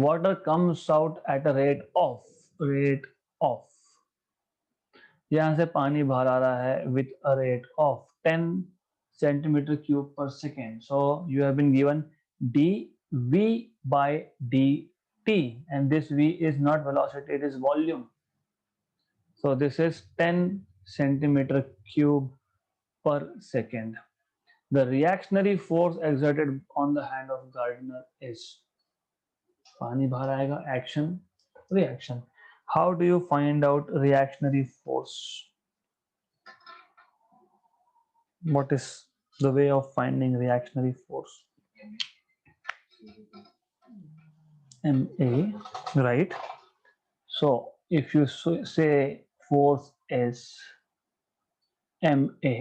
Water comes out at a rate of, यहां से पानी बाहर आ रहा है with a rate of 10 centimeter cube per second. So you have been given dv by dt, and this v is not velocity, it is volume. So this is 10 centimeter cube per second. The reactionary force exerted on the hand of gardener is, पानी बाहर आएगा, action, reaction. How do you find out reactionary force? What is the way of finding reactionary force? MA, right? So if you say force is MA,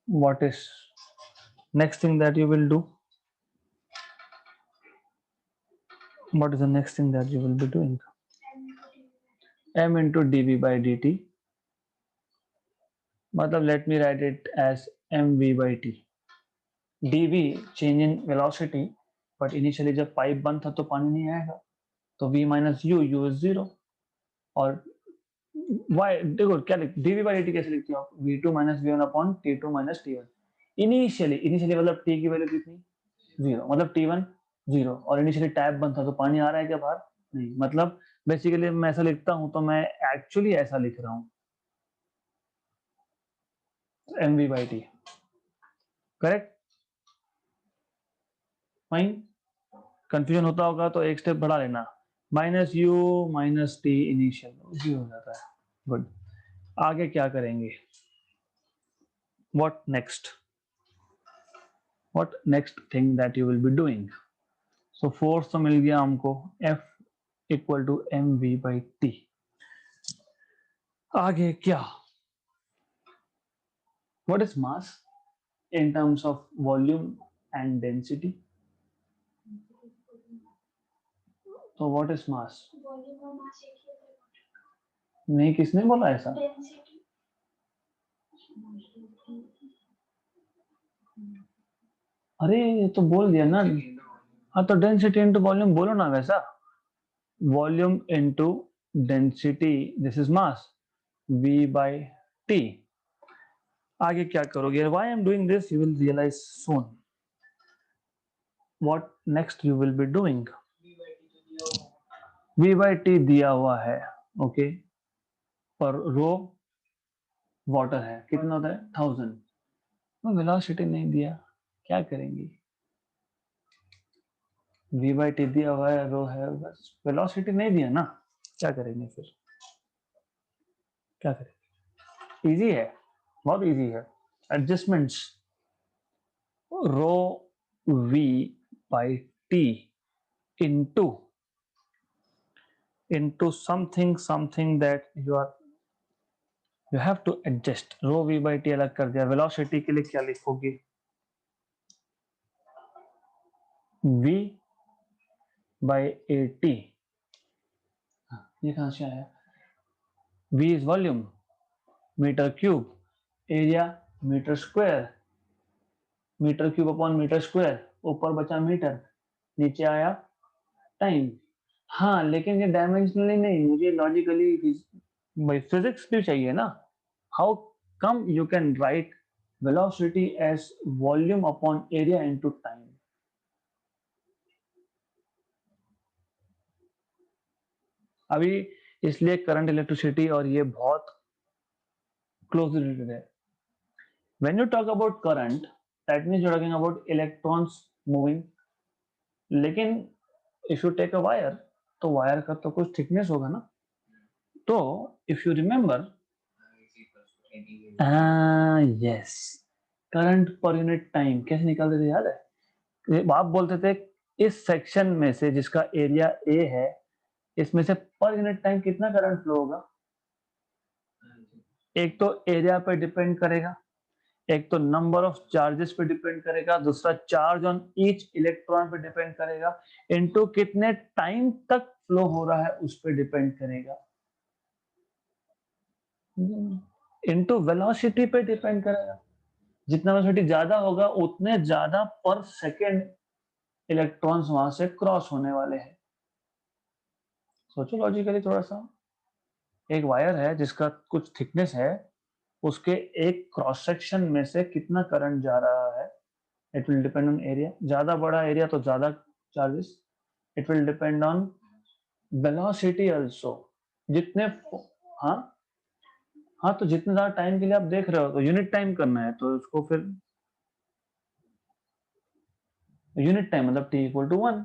what is next thing that you will do? What is the next thing that you will be doing? M into dv by dt. मतलब let me write it as mv by t. dv change in velocity but initially जब pipe बंद था तो पानी नहीं आएगा, तो v minus you, you is 0, और y देखो क्या लिख dv by dt कैसे लिखते हो आप, v2 minus v1 upon t2 minus t1। Initially मतलब t की वैल्यू कितनी, 0, मतलब t1 0, और इनिशियली टैप बंद था तो पानी आ रहा है क्या बाहर, नहीं, मतलब बेसिकली मैं ऐसा लिखता हूं तो मैं एक्चुअली ऐसा लिख रहा हूं, mv by t, correct, fine. Confusion होता होगा तो एक स्टेप बढ़ा लेना, minus U minus T initial हो जाता है, गुड। आगे क्या करेंगे, what next thing that you will be doing. So force तो मिल गया हमको, F equal to M V by T. आगे क्या, what is mass in terms of volume and density, तो व्हाट इज मास, नहीं किसने बोला ऐसा, अरे ये तो बोल दिया ना, हाँ तो डेंसिटी इंटू वॉल्यूम बोलो ना वैसा, volume into density, this is mass, v by t। आगे क्या करोगे, why I am doing this you will realize soon, what next you will be doing। v by t दिया हुआ है, ओके, और रो वाटर है, कितना होता है 1000, वेलोसिटी नहीं दिया, क्या करेंगे, v by t दिया हुआ है, रो है, बस वेलोसिटी नहीं दिया ना, क्या करेंगे फिर, क्या करेंगे, इजी है, बहुत इजी है, adjustments, rho v by t into something that you have to adjust, rho v by t अलग कर दिया, वेलोसिटी के लिए क्या लिखोगे, v by at, ये कहां से आया, v is volume, metre cube, area metre square, metre cube upon metre square, ऊपर बचा मीटर, नीचे आया टाइम। हाँ लेकिन ये डायमेंशनली नहीं, मुझे लॉजिकली भाई फिजिक्स भी चाहिए ना, how come you can write velocity as volume upon area into time, अभी इसलिए करंट, इलेक्ट्रिसिटी और ये बहुत क्लोजली रिलेटेड है। When you talk about current that means you are talking about electrons moving, लेकिन if you take a wire तो wire का तो कुछ थिकनेस होगा ना, तो if you remember, yes, current per unit time कैसे निकालते थे याद है, आप बोलते थे इस सेक्शन में से जिसका एरिया ए है, इसमें से पर यूनिट टाइम कितना करंट फ्लो होगा, एक तो एरिया पे डिपेंड करेगा, एक तो नंबर ऑफ चार्जेस पे डिपेंड करेगा, दूसरा चार्ज ऑन ईच इलेक्ट्रॉन पे डिपेंड करेगा, इनटू कितने टाइम तक फ्लो हो रहा है उस पर डिपेंड करेगा, इनटू वेलोसिटी पे डिपेंड करेगा, जितना वेलोसिटी ज्यादा होगा उतने ज्यादा पर सेकेंड इलेक्ट्रॉन्स वहां से क्रॉस होने वाले हैं। सोचो लॉजिकली थोड़ा सा, एक वायर है जिसका कुछ थिकनेस है, उसके एक क्रॉस सेक्शन में से कितना करंट जा रहा है, it will depend on area, ज्यादा बड़ा एरिया तो ज्यादा charges, it will depend on velocity also, जितने, हाँ हाँ, तो जितने ज्यादा टाइम के लिए आप देख रहे हो तो यूनिट टाइम करना है, तो उसको फिर यूनिट टाइम मतलब t equal to 1,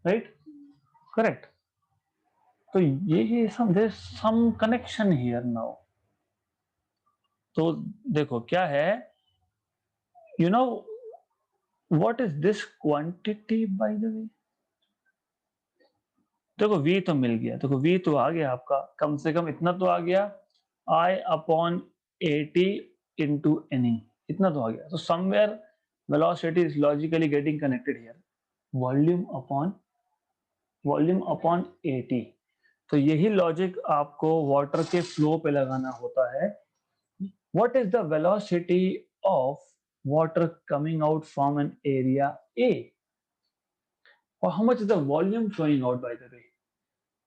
right, correct. तो ये सम कनेक्शन हियर नाउ, तो देखो क्या है, you know what is this quantity bye the वे, देखो v तो मिल गया, देखो v तो आ गया आपका, कम से कम इतना तो आ गया, I upon at into ne, इतना तो आ गया, तो somewhere velocity is logically getting connected here, volume upon at, तो यही लॉजिक आपको वाटर के फ्लो पे लगाना होता है, what is the velocity of water coming out from an area A, और how much is the volume flowing out by the way,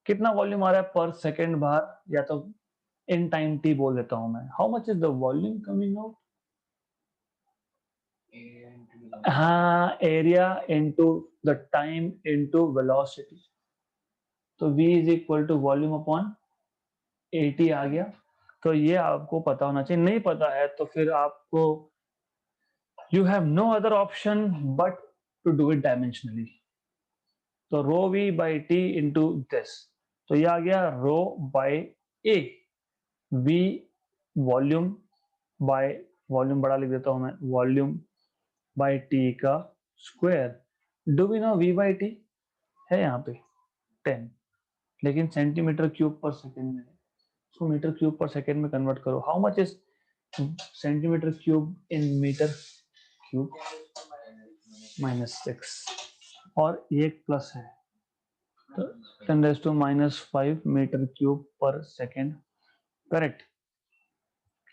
कितना वॉल्यूम आ रहा है पर सेकेंड बाहर, या तो इन टाइम टी बोल देता हूं मैं, how much is the volume coming out,
area into velocity.
हाँ area into the time into velocity, तो v is equal to volume upon AT आ गया। तो ये आपको पता होना चाहिए, नहीं पता है तो फिर आपको you have no other option but to do it dimensionally. तो rho v by t into this, तो ये आ गया rho by A, v volume by, volume बड़ा लिख देता हूं मैं, वॉल्यूम बाय टी का square. Do we know v by t है यहाँ पे 10, लेकिन सेंटीमीटर क्यूब पर सेकेंड में है, उसको मीटर क्यूब पर सेकेंड में कन्वर्ट करो। How much is centimetre cube in metre cube, -6, और ये एक प्लस है, तो 10⁻⁻5 मीटर क्यूब पर सेकेंड, करेक्ट।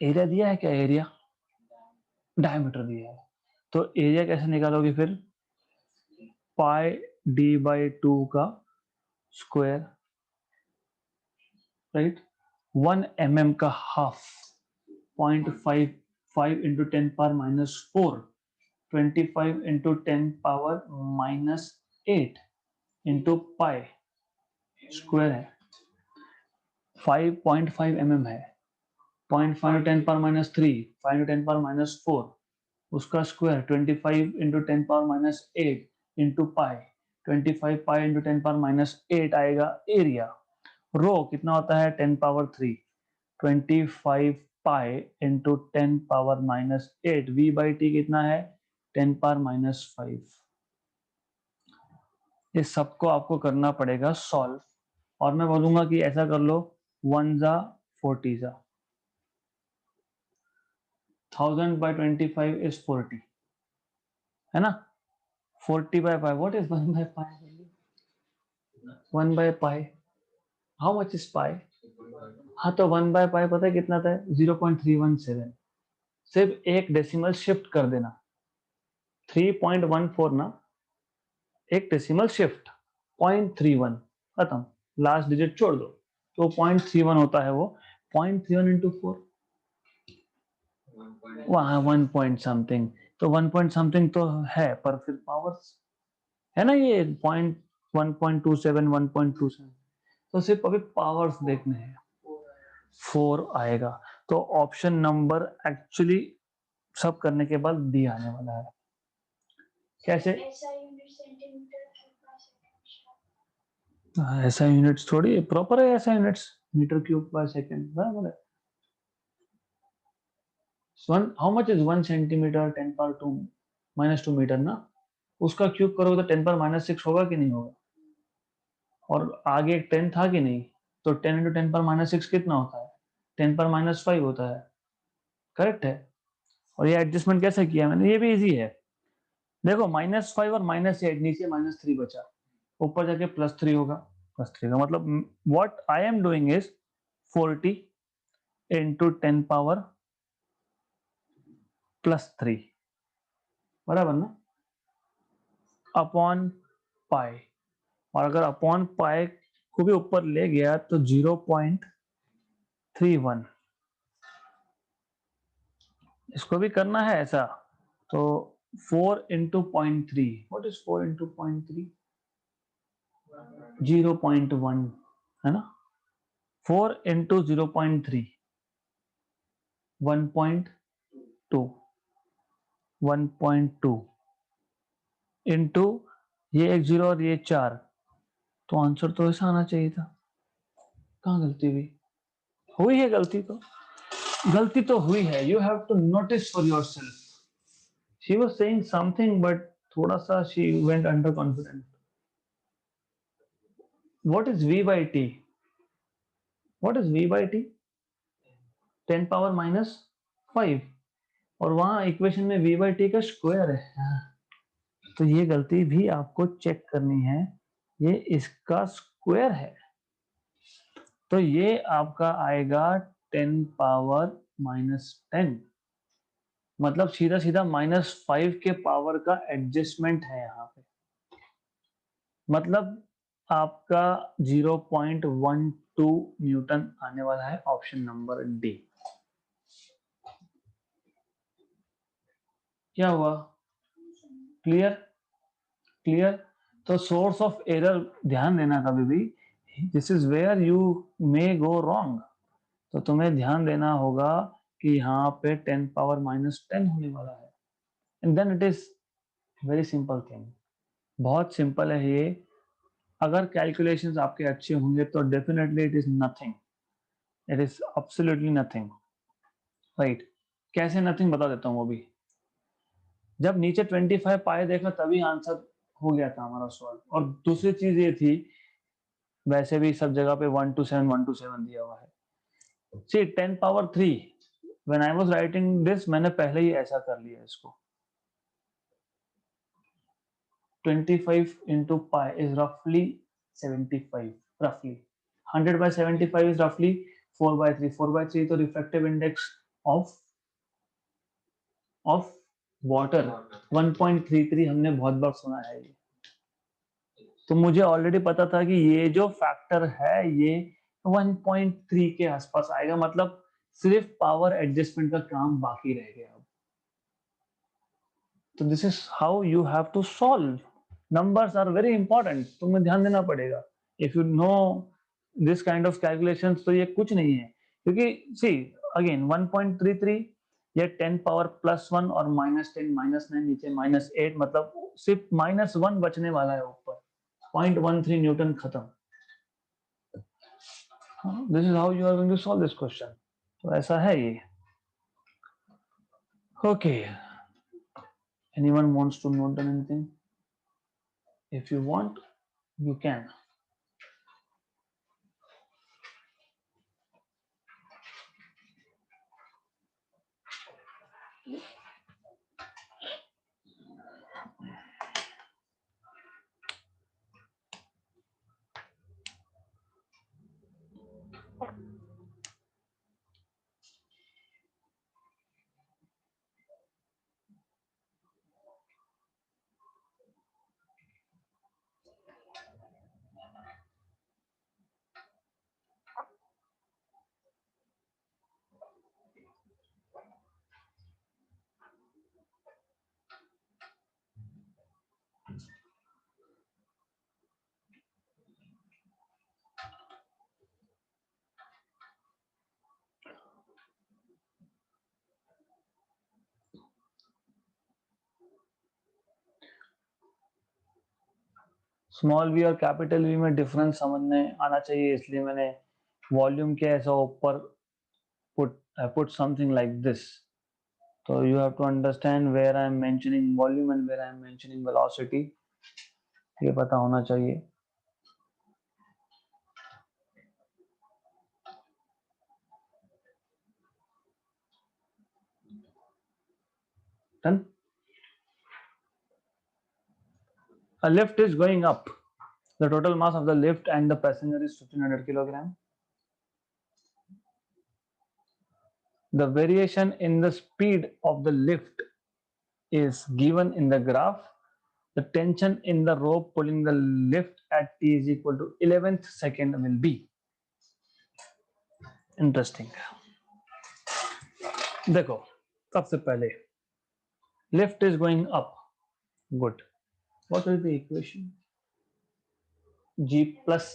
एरिया दिया है क्या, एरिया डायमीटर दिया है, तो एरिया कैसे निकालोगे फिर, पाई डी बाई 2 का स्क्वायर, राइट, 1 mm का half, 0.55 into 10⁻⁻4, 25 into 10⁻⁻8 into pi square है, 5.5 mm है, 0.5 10⁻³ 5 10⁻⁴, उसका स्क्वायर 25 इंटू 10⁻⁸ इंटू पाई, 25 पाई इंटू 10⁻⁸ आएगा एरिया। रो कितना होता है 10⁻3, 25 पाई इंटू 10⁻⁸, वी बाई टी कितना है 10⁻⁵। ये सबको आपको करना पड़ेगा सॉल्व, और मैं बोलूंगा कि ऐसा कर लो 1 जा 40 जा, 1000 by 25 is 40, है ना, 40 by pi, what is 1 by pi, 1 by pi, how much is pi, हाँ तो 1 by pi पता है कितना था, 0.317, सिर्फ एक डेसिमल शिफ्ट कर देना, 3.14 ना, एक डेसिमल शिफ्ट 0.31, खत्म, लास्ट डिजिट छोड़ दो, तो 0.31 होता है वो, 0.31 इंटू 4, वहाँ 1 पॉइंट समथिंग, तो 1 पॉइंट समथिंग तो है, पर फिर पावर्स है ना, ये 1.27 1.27, तो सिर्फ अभी पावर्स देखने हैं, 4 आएगा। तो ऑप्शन नंबर एक्चुअली सब करने के बाद डी आने वाला है। कैसे, ऐसा यूनिट्स थोड़ी प्रॉपर है, ऐसा यूनिट्स मीटर क्यूब पर सेकेंड बराबर है। How much is 1 centimetre 10⁻⁻² metre ना, उसका क्यूब करोगे तो 10⁻⁻6 होगा कि नहीं होगा, और आगे एक 10 था कि नहीं, तो 10 इंटू 10⁻⁻6 कितना होता है 10⁻⁻5 होता है, करेक्ट है। और ये एडजस्टमेंट कैसे किया मैंने, ये भी इजी है, देखो -5 और -8, नीचे -3 बचा, ऊपर जाके +3 होगा, +3 का मतलब what I am doing is 40 into 10 power +3 बराबर ना, अपॉन पाई, और अगर अपॉन पाई को भी ऊपर ले गया तो 0.31, इसको भी करना है ऐसा, तो 4 इंटू 0.3, व्हाट इज 4 इंटू 0.3, 0.1 है ना, 4 इंटू 0.3 1.2, 1.2 इंटू ये एक 0 और ये 4, तो आंसर तो ऐसा आना चाहिए था, कहाँ गलती हुई है, गलती तो हुई है, you have to notice for yourself, she was saying something but थोड़ा सा she went under confident. What is v by t, what is v by t, 10⁻⁻5, और वहां इक्वेशन में v by t का स्क्वायर है, तो ये गलती भी आपको चेक करनी है, ये इसका स्क्वायर है, तो ये आपका आएगा 10⁻⁻10, मतलब सीधा सीधा -5 के पावर का एडजस्टमेंट है यहाँ पे, मतलब आपका 0.12 न्यूटन आने वाला है, ऑप्शन नंबर डी। क्या हुआ? क्लियर? क्लियर? तो सोर्स ऑफ एरर ध्यान देना कभी भी, this is where you may go wrong. तो तुम्हें ध्यान देना होगा कि यहाँ पे 10 पावर -10 होने वाला है, and then it is very simple thing, बहुत सिंपल है ये। अगर कैलकुलेशंस आपके अच्छे होंगे तो definitely it is nothing, it is absolutely nothing, right? कैसे नथिंग बता देता हूँ वो भी। जब नीचे 25 पाए देखा तभी आंसर हो गया था हमारा सॉल्व। और दूसरी चीज ये थी, वैसे भी सब जगह पे 1 to 7 दिया हुआ है। सी 10 power 3 when I was writing this, मैंने पहले ही ऐसा कर लिया इसको। 25 into pi is roughly 75, roughly 100 by 75 is roughly 4/3। 4/3 तो रिफ्रैक्टिव इंडेक्स ऑफ वाटर 1.33 हमने बहुत बार सुना है ये। तो मुझे ऑलरेडी पता था कि ये जो फैक्टर है ये 1.3 के आसपास आएगा, मतलब सिर्फ पावर एडजस्टमेंट का काम बाकी रह गया अब। तो this is how you have to solve. Numbers are very important, तुम्हें ध्यान देना पड़ेगा। If you know this kind of calculations तो ये कुछ नहीं है, क्योंकि सी अगेन 1.33 या 10 पावर +1 और -10 -9 नीचे -8, मतलब सिर्फ -1 बचने वाला है ऊपर, 0.13 न्यूटन खत्म। This is how you are going to solve this question. तो ऐसा है ये। Okay, anyone wants to note down anything? If you want you can. Small V और कैपिटल वी में डिफरेंस समझने आना चाहिए, इसलिए मैंने वॉल्यूम के ऐसा ऊपर put something like this. So you have to understand where I am mentioning volume and where I am mentioning velocity, ये पता होना चाहिए। Done? A lift is going up. The total mass of the lift and the passenger is 1500 kilogram. The variation in the speed of the lift is given in the graph. The tension in the rope pulling the lift at t is equal to 11th second will be. Interesting. देखो, सबसे पहले lift is going up. Good. What is the equation? G plus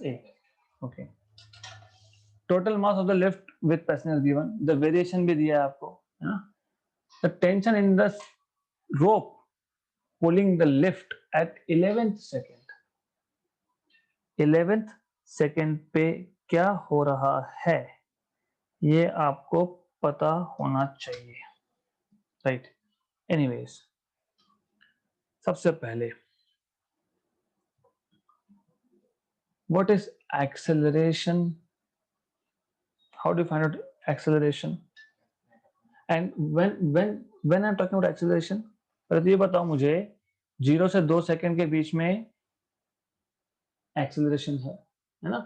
A. Okay. Total mass of the lift with passenger given. The variation भी दिया है आपको, है ना? The tension in the rope pulling the lift at 11th second. 11th second पे क्या हो रहा है ये आपको पता होना चाहिए, राइट? एनीवेज, सबसे पहले what is acceleration? How do you find out acceleration? And when I'm talking about acceleration, पहले तो ये बताओ मुझे, 0 से 2 सेकंड के बीच में एक्सेलरेशन है ना?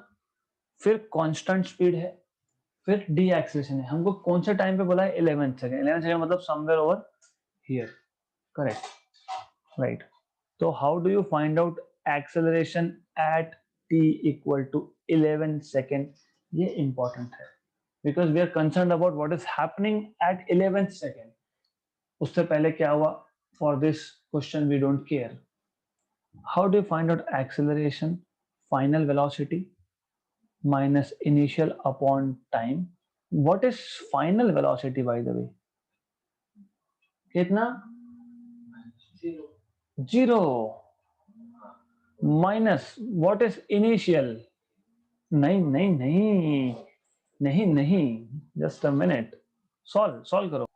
फिर कांस्टेंट स्पीड है, फिर डी एक्सेलरेशन है, हमको कौन से टाइम पे बोला है 11 सेकेंड, 11 सेकेंड मतलब somewhere over here, correct, right. तो how do you find out acceleration at t equal to 11 second, ये इंपॉर्टेंट है because we are concern about what is happening at 11 second. उससे पहले क्या हुआ, for this question we don't care. How do you find out acceleration, final velocity minus initial upon time. What is final velocity by the way? कितना? Zero. Minus what is initial? नहीं नहीं नहीं नहीं नहीं, just a minute. solve करो।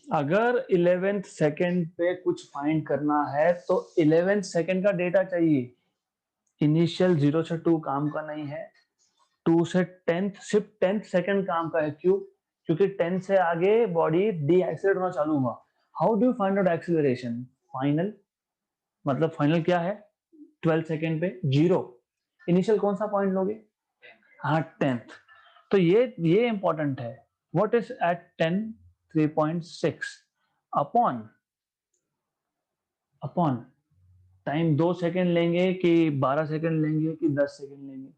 अगर 11th second पे कुछ फाइंड करना है तो 11th सेकेंड का डेटा चाहिए। इनिशियल 0 से 2 काम का नहीं है, 2 से 10th सिर्फ 10th सेकेंड काम का है। क्यों? क्योंकि 10 से आगे बॉडी डी एक्सेलरेट होना चालू हुआ। How do you find out acceleration? Final, मतलब फाइनल क्या है 12 सेकेंड पे 0। इनिशियल कौन सा पॉइंट लोगे? हाँ 10th। तो ये इंपॉर्टेंट है। What is at 10? 3.6 upon time 2 second लेंगे कि 12 सेकेंड लेंगे कि 10 सेकेंड लेंगे?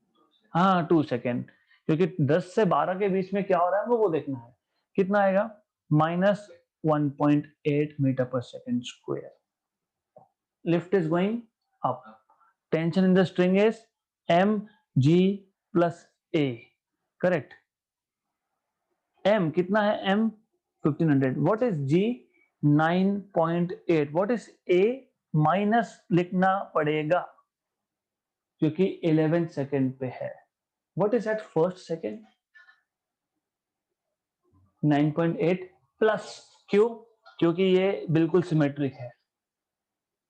हाँ 2 सेकेंड, क्योंकि 10 से 12 के बीच में क्या हो रहा है वो देखना है। कितना आएगा? Minus 1.8 metre per second square. Lift is going up, tension in the string is mg plus a, correct. m कितना है? m 1500। What is g? 9.8। What is a? Minus लिखना पड़ेगा क्योंकि 11 सेकेंड पे है। What is at first second? 9.8 plus, क्यों? क्योंकि ये बिल्कुल सिमेट्रिक है,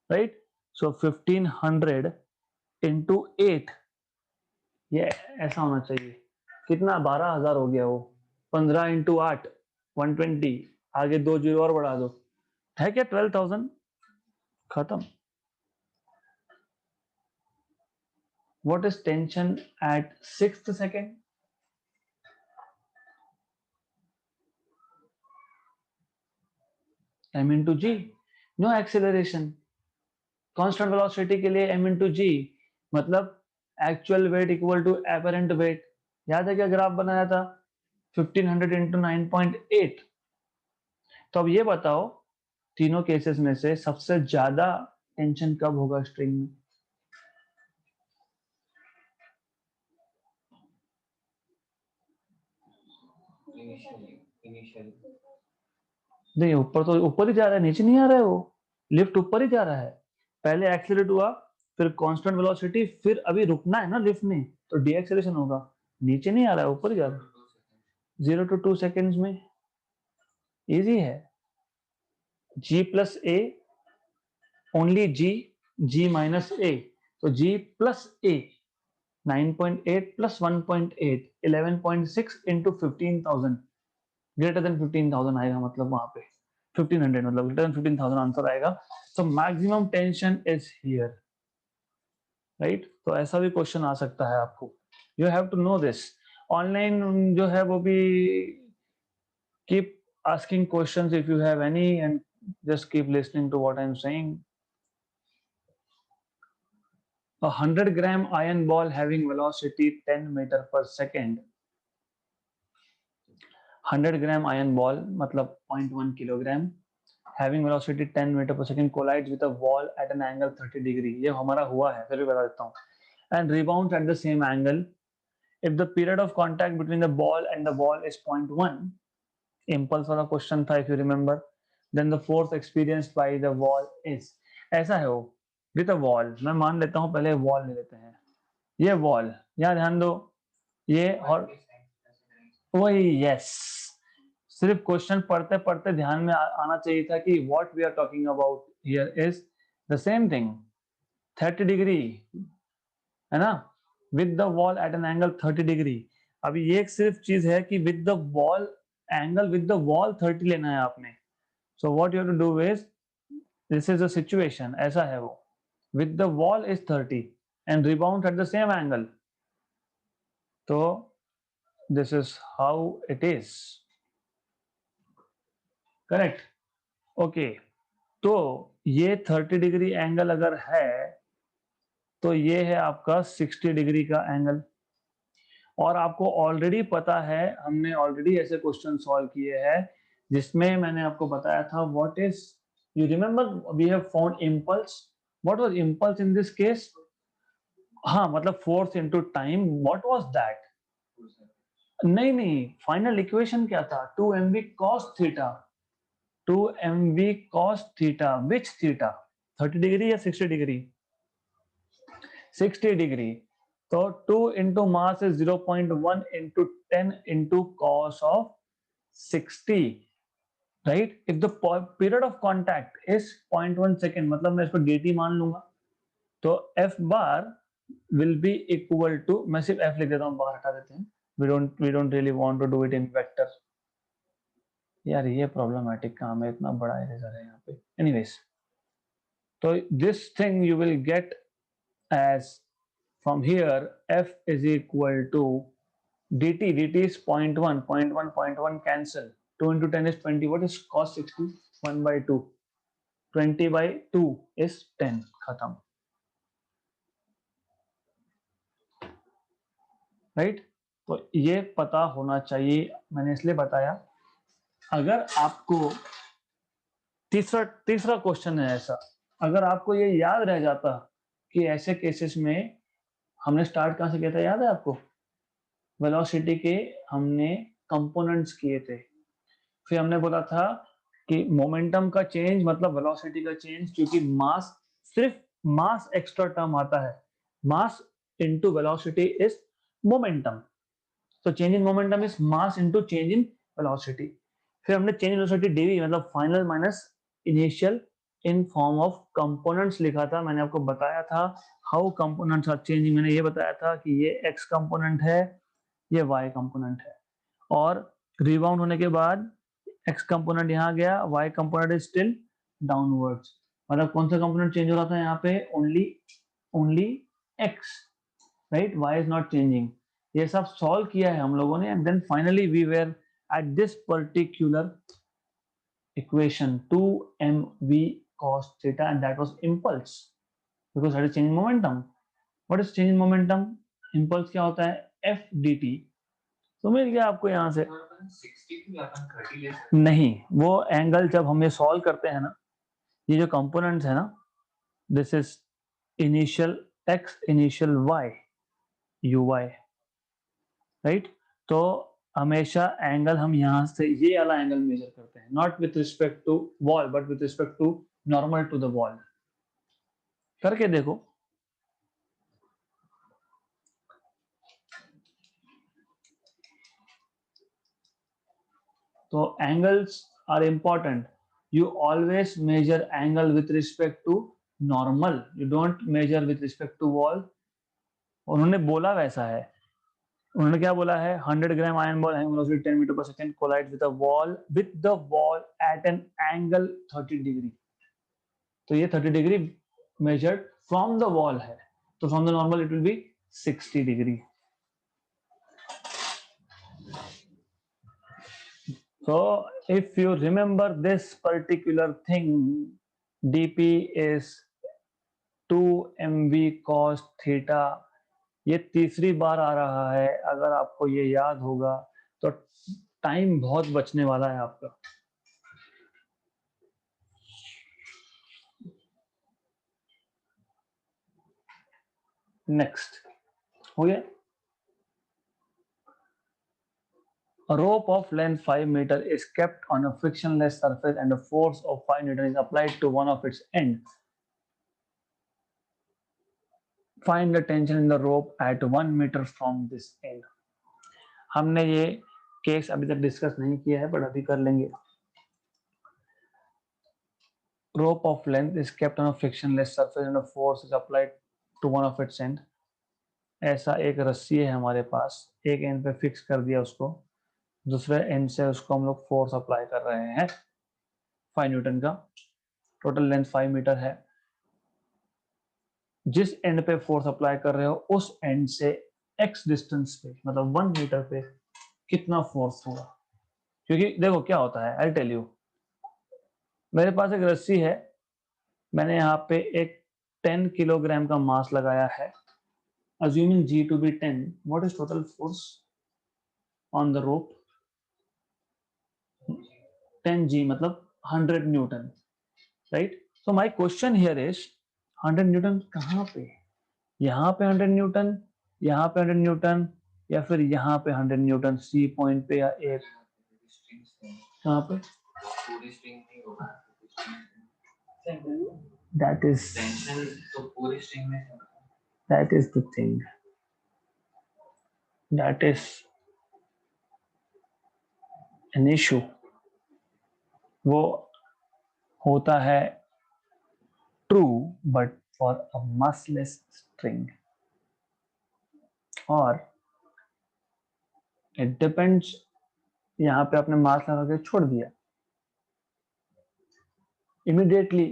राइट। सो 1500 इंटू 8, ये ऐसा होना चाहिए। कितना? 12,000 हो गया वो। 15 इंटू 8 120, आगे 2 जीरो और बढ़ा दो, है क्या 12,000? खत्म। What is tension at 6th second? m into G, no acceleration. Constant velocity के लिए m इंटू जी, मतलब actual weight equal to apparent weight. याद है क्या ग्राफ बनाया था? 1500 इंटू 9.8। तो अब ये बताओ तीनों केसेस में से सबसे ज्यादा टेंशन कब होगा स्ट्रिंग में?
इनिशियल
नहीं, ऊपर तो ऊपर ही जा रहा है, नीचे नहीं आ रहा है वो। लिफ्ट ऊपर ही जा रहा है। पहले एक्सीलरेट हुआ, फिर कांस्टेंट वेलोसिटी, फिर अभी रुकना है ना लिफ्ट ने, तो डी एक्सेलरेशन होगा। नीचे नहीं आ रहा है, ऊपर ही जा रहा है। 0 to 2 सेकेंड्स में इजी है। g प्लस ए, ओनली g माइनस ए, तो g प्लस ए 9.8 प्लस 1.8 11.6 इंटू 15,000, ग्रेटर देन 15,000 आएगा, मतलब वहां पे 1500 मतलब ग्रेटर देन 15,000 आंसर आएगा। तो maximum tension is here, right. तो ऐसा भी क्वेश्चन आ सकता है आपको, you have to know this. Online जो है वो भी keep asking questions if you have any, and just keep listening to what I'm saying. A 100-gram iron ball having velocity 10 meter per second, 100-gram iron ball मतलब 0.1 kilogram, having velocity 10 meter per second collides with a wall at an angle 30 degree। ये हमारा हुआ है, फिर भी बता देता हूँ। And rebounds at the same angle if the period of contact between the ball and the wall is 0.1। impulse वाला क्वेश्चन था if you remember। then the force experienced by the wall is, ऐसा है वो with a wall। मैं मान लेता हूँ, पहले वॉल ले लेते हैं। ये वॉल, यहाँ ध्यान दो, ये और वही, यस। सिर्फ क्वेश्चन पढ़ते पढ़ते ध्यान में आना चाहिए था कि what we are talking about here is the same thing, 30 degree, है ना, with the wall at an angle 30 degree. अभी ये एक सिर्फ चीज है कि with the wall angle, with the wall 30 लेना है आपने। So what you have to do is, this is a situation, ऐसा है वो, with the wall is 30 and rebound at the same angle. तो this is how it is. Correct. Okay, तो ये 30 degree angle अगर है तो ये है आपका 60 डिग्री का एंगल. और आपको ऑलरेडी पता है, हमने ऑलरेडी ऐसे क्वेश्चन सॉल्व किए हैं जिसमें मैंने आपको बताया था what is, you remember we have found impulse. What was impulse in this case? हाँ, मतलब force into time. What was that? नहीं नहीं, फाइनल इक्वेशन क्या था? 2mv cos theta. 2mv cos theta. Which theta? 30 degree या 60 degree? 60 degree. तो 2 into mass is 0.1 into 10 into cos of 60, right? If the period of contact is 0.1 second, मतलब मैं इसको dt मान लूंगा, तो f bar will be equal to, मैं सिर्फ f लिख देता हूँ, बाहर हटा देते हैं. We don't really want to do it in vector. यार ये प्रॉब्लमेटिक काम है, इतना बड़ा इरेजर है यहाँ पे. Anyways, तो this thing you will get as from here f is equal to dt. dt is 0.1, 0.1, 0.1 cancel. 2 into 10 is 20. What is cos 60? 1 by 2. 20 by 2 is 10. खत्म. राइट? तो ये पता होना चाहिए. मैंने इसलिए बताया, अगर आपको तीसरा क्वेश्चन है ऐसा, अगर आपको ये याद रह जाता कि ऐसे केसेस में हमने स्टार्ट कहां से किया था, याद है आपको? वेलोसिटी के हमने कंपोनेंट्स किए थे. फिर हमने बोला था कि मोमेंटम का चेंज मतलब वेलोसिटी का चेंज, क्योंकि मास, सिर्फ मास एक्स्ट्रा टर्म आता है. Mass into velocity is momentum. तो change in momentum is mass into change in velocity. फिर हमने चेंज इन वेलोसिटी dv मतलब final minus initial in form of components लिखा था. मैंने आपको बताया था हाउ कंपोनेंट्स आर चेंजिंग. मैंने ये बताया था कि ये x कंपोनेंट है, ये y कंपोनेंट है, और रिबाउंड होने के बाद x कंपोनेंट यहाँ गया, y component is still downwards. मतलब कौन सा कंपोनेंट चेंज हो रहा था यहाँ पे? Only x, right? y is not changing. ये सब सॉल्व किया है हम लोगों ने, and then finally we were at this particular equation 2mv cos theta, and that was impulse because that is change in momentum. What is change in momentum? Impulse क्या होता है? f dt. तो मिल गया आपको यहाँ से.
60
नहीं, वो एंगल जब हम ये सॉल्व करते हैं ना, ये जो कंपोनेंट्स है ना, this is initial x, initial y, uy, right? तो हमेशा एंगल हम यहाँ से ये वाला एंगल मेजर करते हैं, not with respect to wall but with respect to normal to the wall. करके देखो. तो angles are important. You always measure angle with respect to normal, you don't measure with respect to wall. उन्होंने बोला वैसा है. उन्होंने क्या बोला है? 100 gram iron ball having velocity 10 metre per second collides with the wall at an angle 30 degree. तो ये 30 degree measured from the wall है, तो from the normal it will be 60 degree. So if you remember this particular thing, dp is 2mv cos theta. ये तीसरी बार आ रहा है. अगर आपको ये याद होगा तो टाइम बहुत बचने वाला है आपका. नेक्स्ट हो गया. A rope of length 5 meter is kept on a frictionless surface and a force of 5 Newton is applied to one of its ends. Find the tension in the rope at 1 meter from this end. हमने ये case अभी तक discuss नहीं किया है, but अभी कर लेंगे. Rope of length is kept on a frictionless surface and a force is applied to one of its end. ऐसा एक रस्सी है हमारे पास, एक एंड पे फिक्स कर दिया उसको, दूसरे एंड से उसको हम लोग फोर्स अप्लाई कर रहे हैं 5 न्यूटन का. टोटल लेंथ 5 मीटर है. जिस एंड पे फोर्स अप्लाई कर रहे हो उस एंड से x डिस्टेंस पे, मतलब 1 मीटर पे कितना फोर्स होगा, क्योंकि देखो क्या होता है, आई टेल यू। मेरे पास एक रस्सी है, मैंने यहाँ पे एक 10 किलोग्राम का मास लगाया है, assuming G to be 10, what is total force on the rope? 10G मतलब 100 Newton, right? So my question here is 100 Newton कहाँ पे? यहाँ पे 100 न्यूटन, यहाँ पे 100 न्यूटन, या फिर यहाँ पे 100 न्यूटन सी पॉइंट पे, या एक कहाँ पे?
पूरी स्ट्रिंग नहीं होगा,
दैट इज
टेंशन तो पूरी स्ट्रिंग में होगा।
That is the thing, that is an issue. वो होता है true but for a massless string, और इट डिपेंड्स। यहाँ पे आपने मास लगा के छोड़ दिया, इमीडिएटली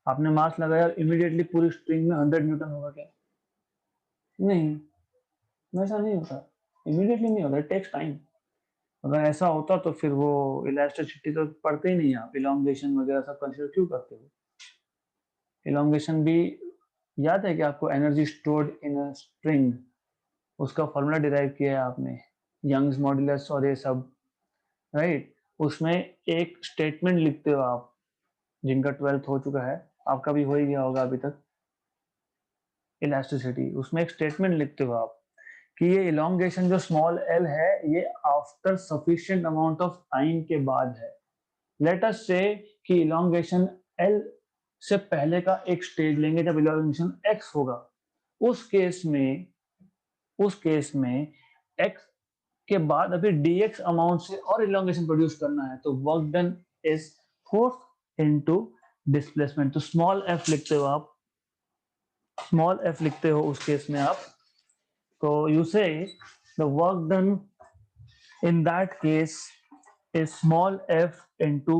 आपने मास लगाया, इमीडिएटली पूरी स्ट्रिंग में 100 न्यूटन होगा क्या? नहीं, वैसा नहीं होता, इमीडिएटली नहीं होता, इट टेक्स टाइम। अगर ऐसा होता तो फिर वो इलास्टिसिटी तो पढ़ते ही नहीं आप, इलोंगेशन वगैरह सब कंसीडर क्यों करते हो? इलोंगेशन भी याद है कि आपको energy stored in a string, उसका फॉर्मूला डिराइव किया है आपने, यंग्स मॉड्यूलस और ये सब, राइट? उसमें एक स्टेटमेंट लिखते हो आप, जिनका 12th हो चुका है, आपका भी हो ही गया होगा अभी तक, इलास्टिसिटी, उसमें एक स्टेटमेंट लिखते हो आप कि ये इलोंगेशन जो स्मॉल एल है, ये after sufficient amount of time के बाद है। लेट अस से कि इलोंगेशन एल से पहले का एक स्टेज लेंगे जब इलोंगेशन एक्स होगा, उस केस में एक्स के बाद अभी dx अमाउंट से और इलोंगेशन प्रोड्यूस करना है, तो work done is force into displacement. तो स्मॉल एफ लिखते हो आप, स्मॉल एफ लिखते हो उस केस में आप, तो यू से the work done in that case is small F into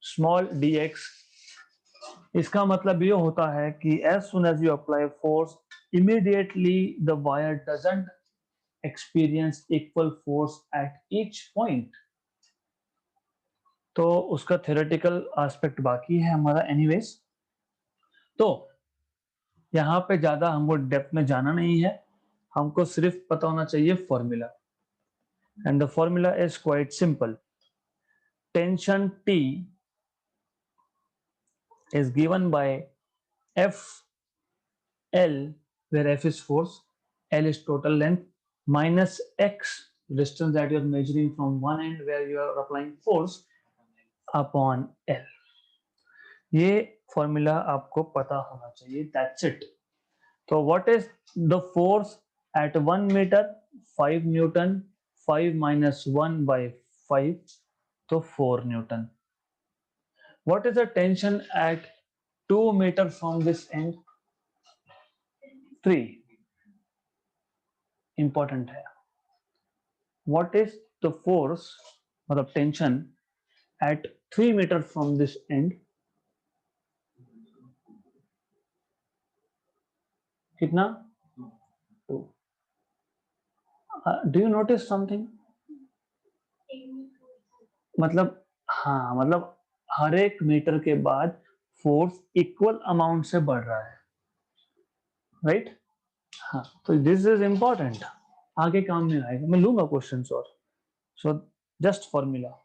small dx। इसका मतलब ये होता है कि as soon as you apply force, immediately the wire doesn't experience equal force at each point। तो उसका थ्योरेटिकल एस्पेक्ट बाकी है हमारा एनीवेज। तो यहाँ पे ज्यादा हमको डेप्थ में जाना नहीं है, हमको सिर्फ पता होना चाहिए formula, and the formula is quite simple. Tension T is given by F L, where F is force, L is total length, minus X, distance that you are measuring from one end where you are applying force, upon L। ये formula आपको पता होना चाहिए, that's it. तो what is the force at 1 metre? 5 newton, 5 minus 1 by 5, तो 4 newton. What is the tension at 2 metre from this end? 3, important है। What is the force मतलब tension at 3 metre from this end? कितना? 2। Do you notice something? मतलब हाँ, मतलब हर एक metre के बाद फोर्स इक्वल अमाउंट से बढ़ रहा है, राइट? हाँ, तो दिस इज इंपॉर्टेंट, आगे काम में आएगा, मैं लूंगा क्वेश्चन और। So just formula.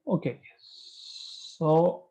Okay, so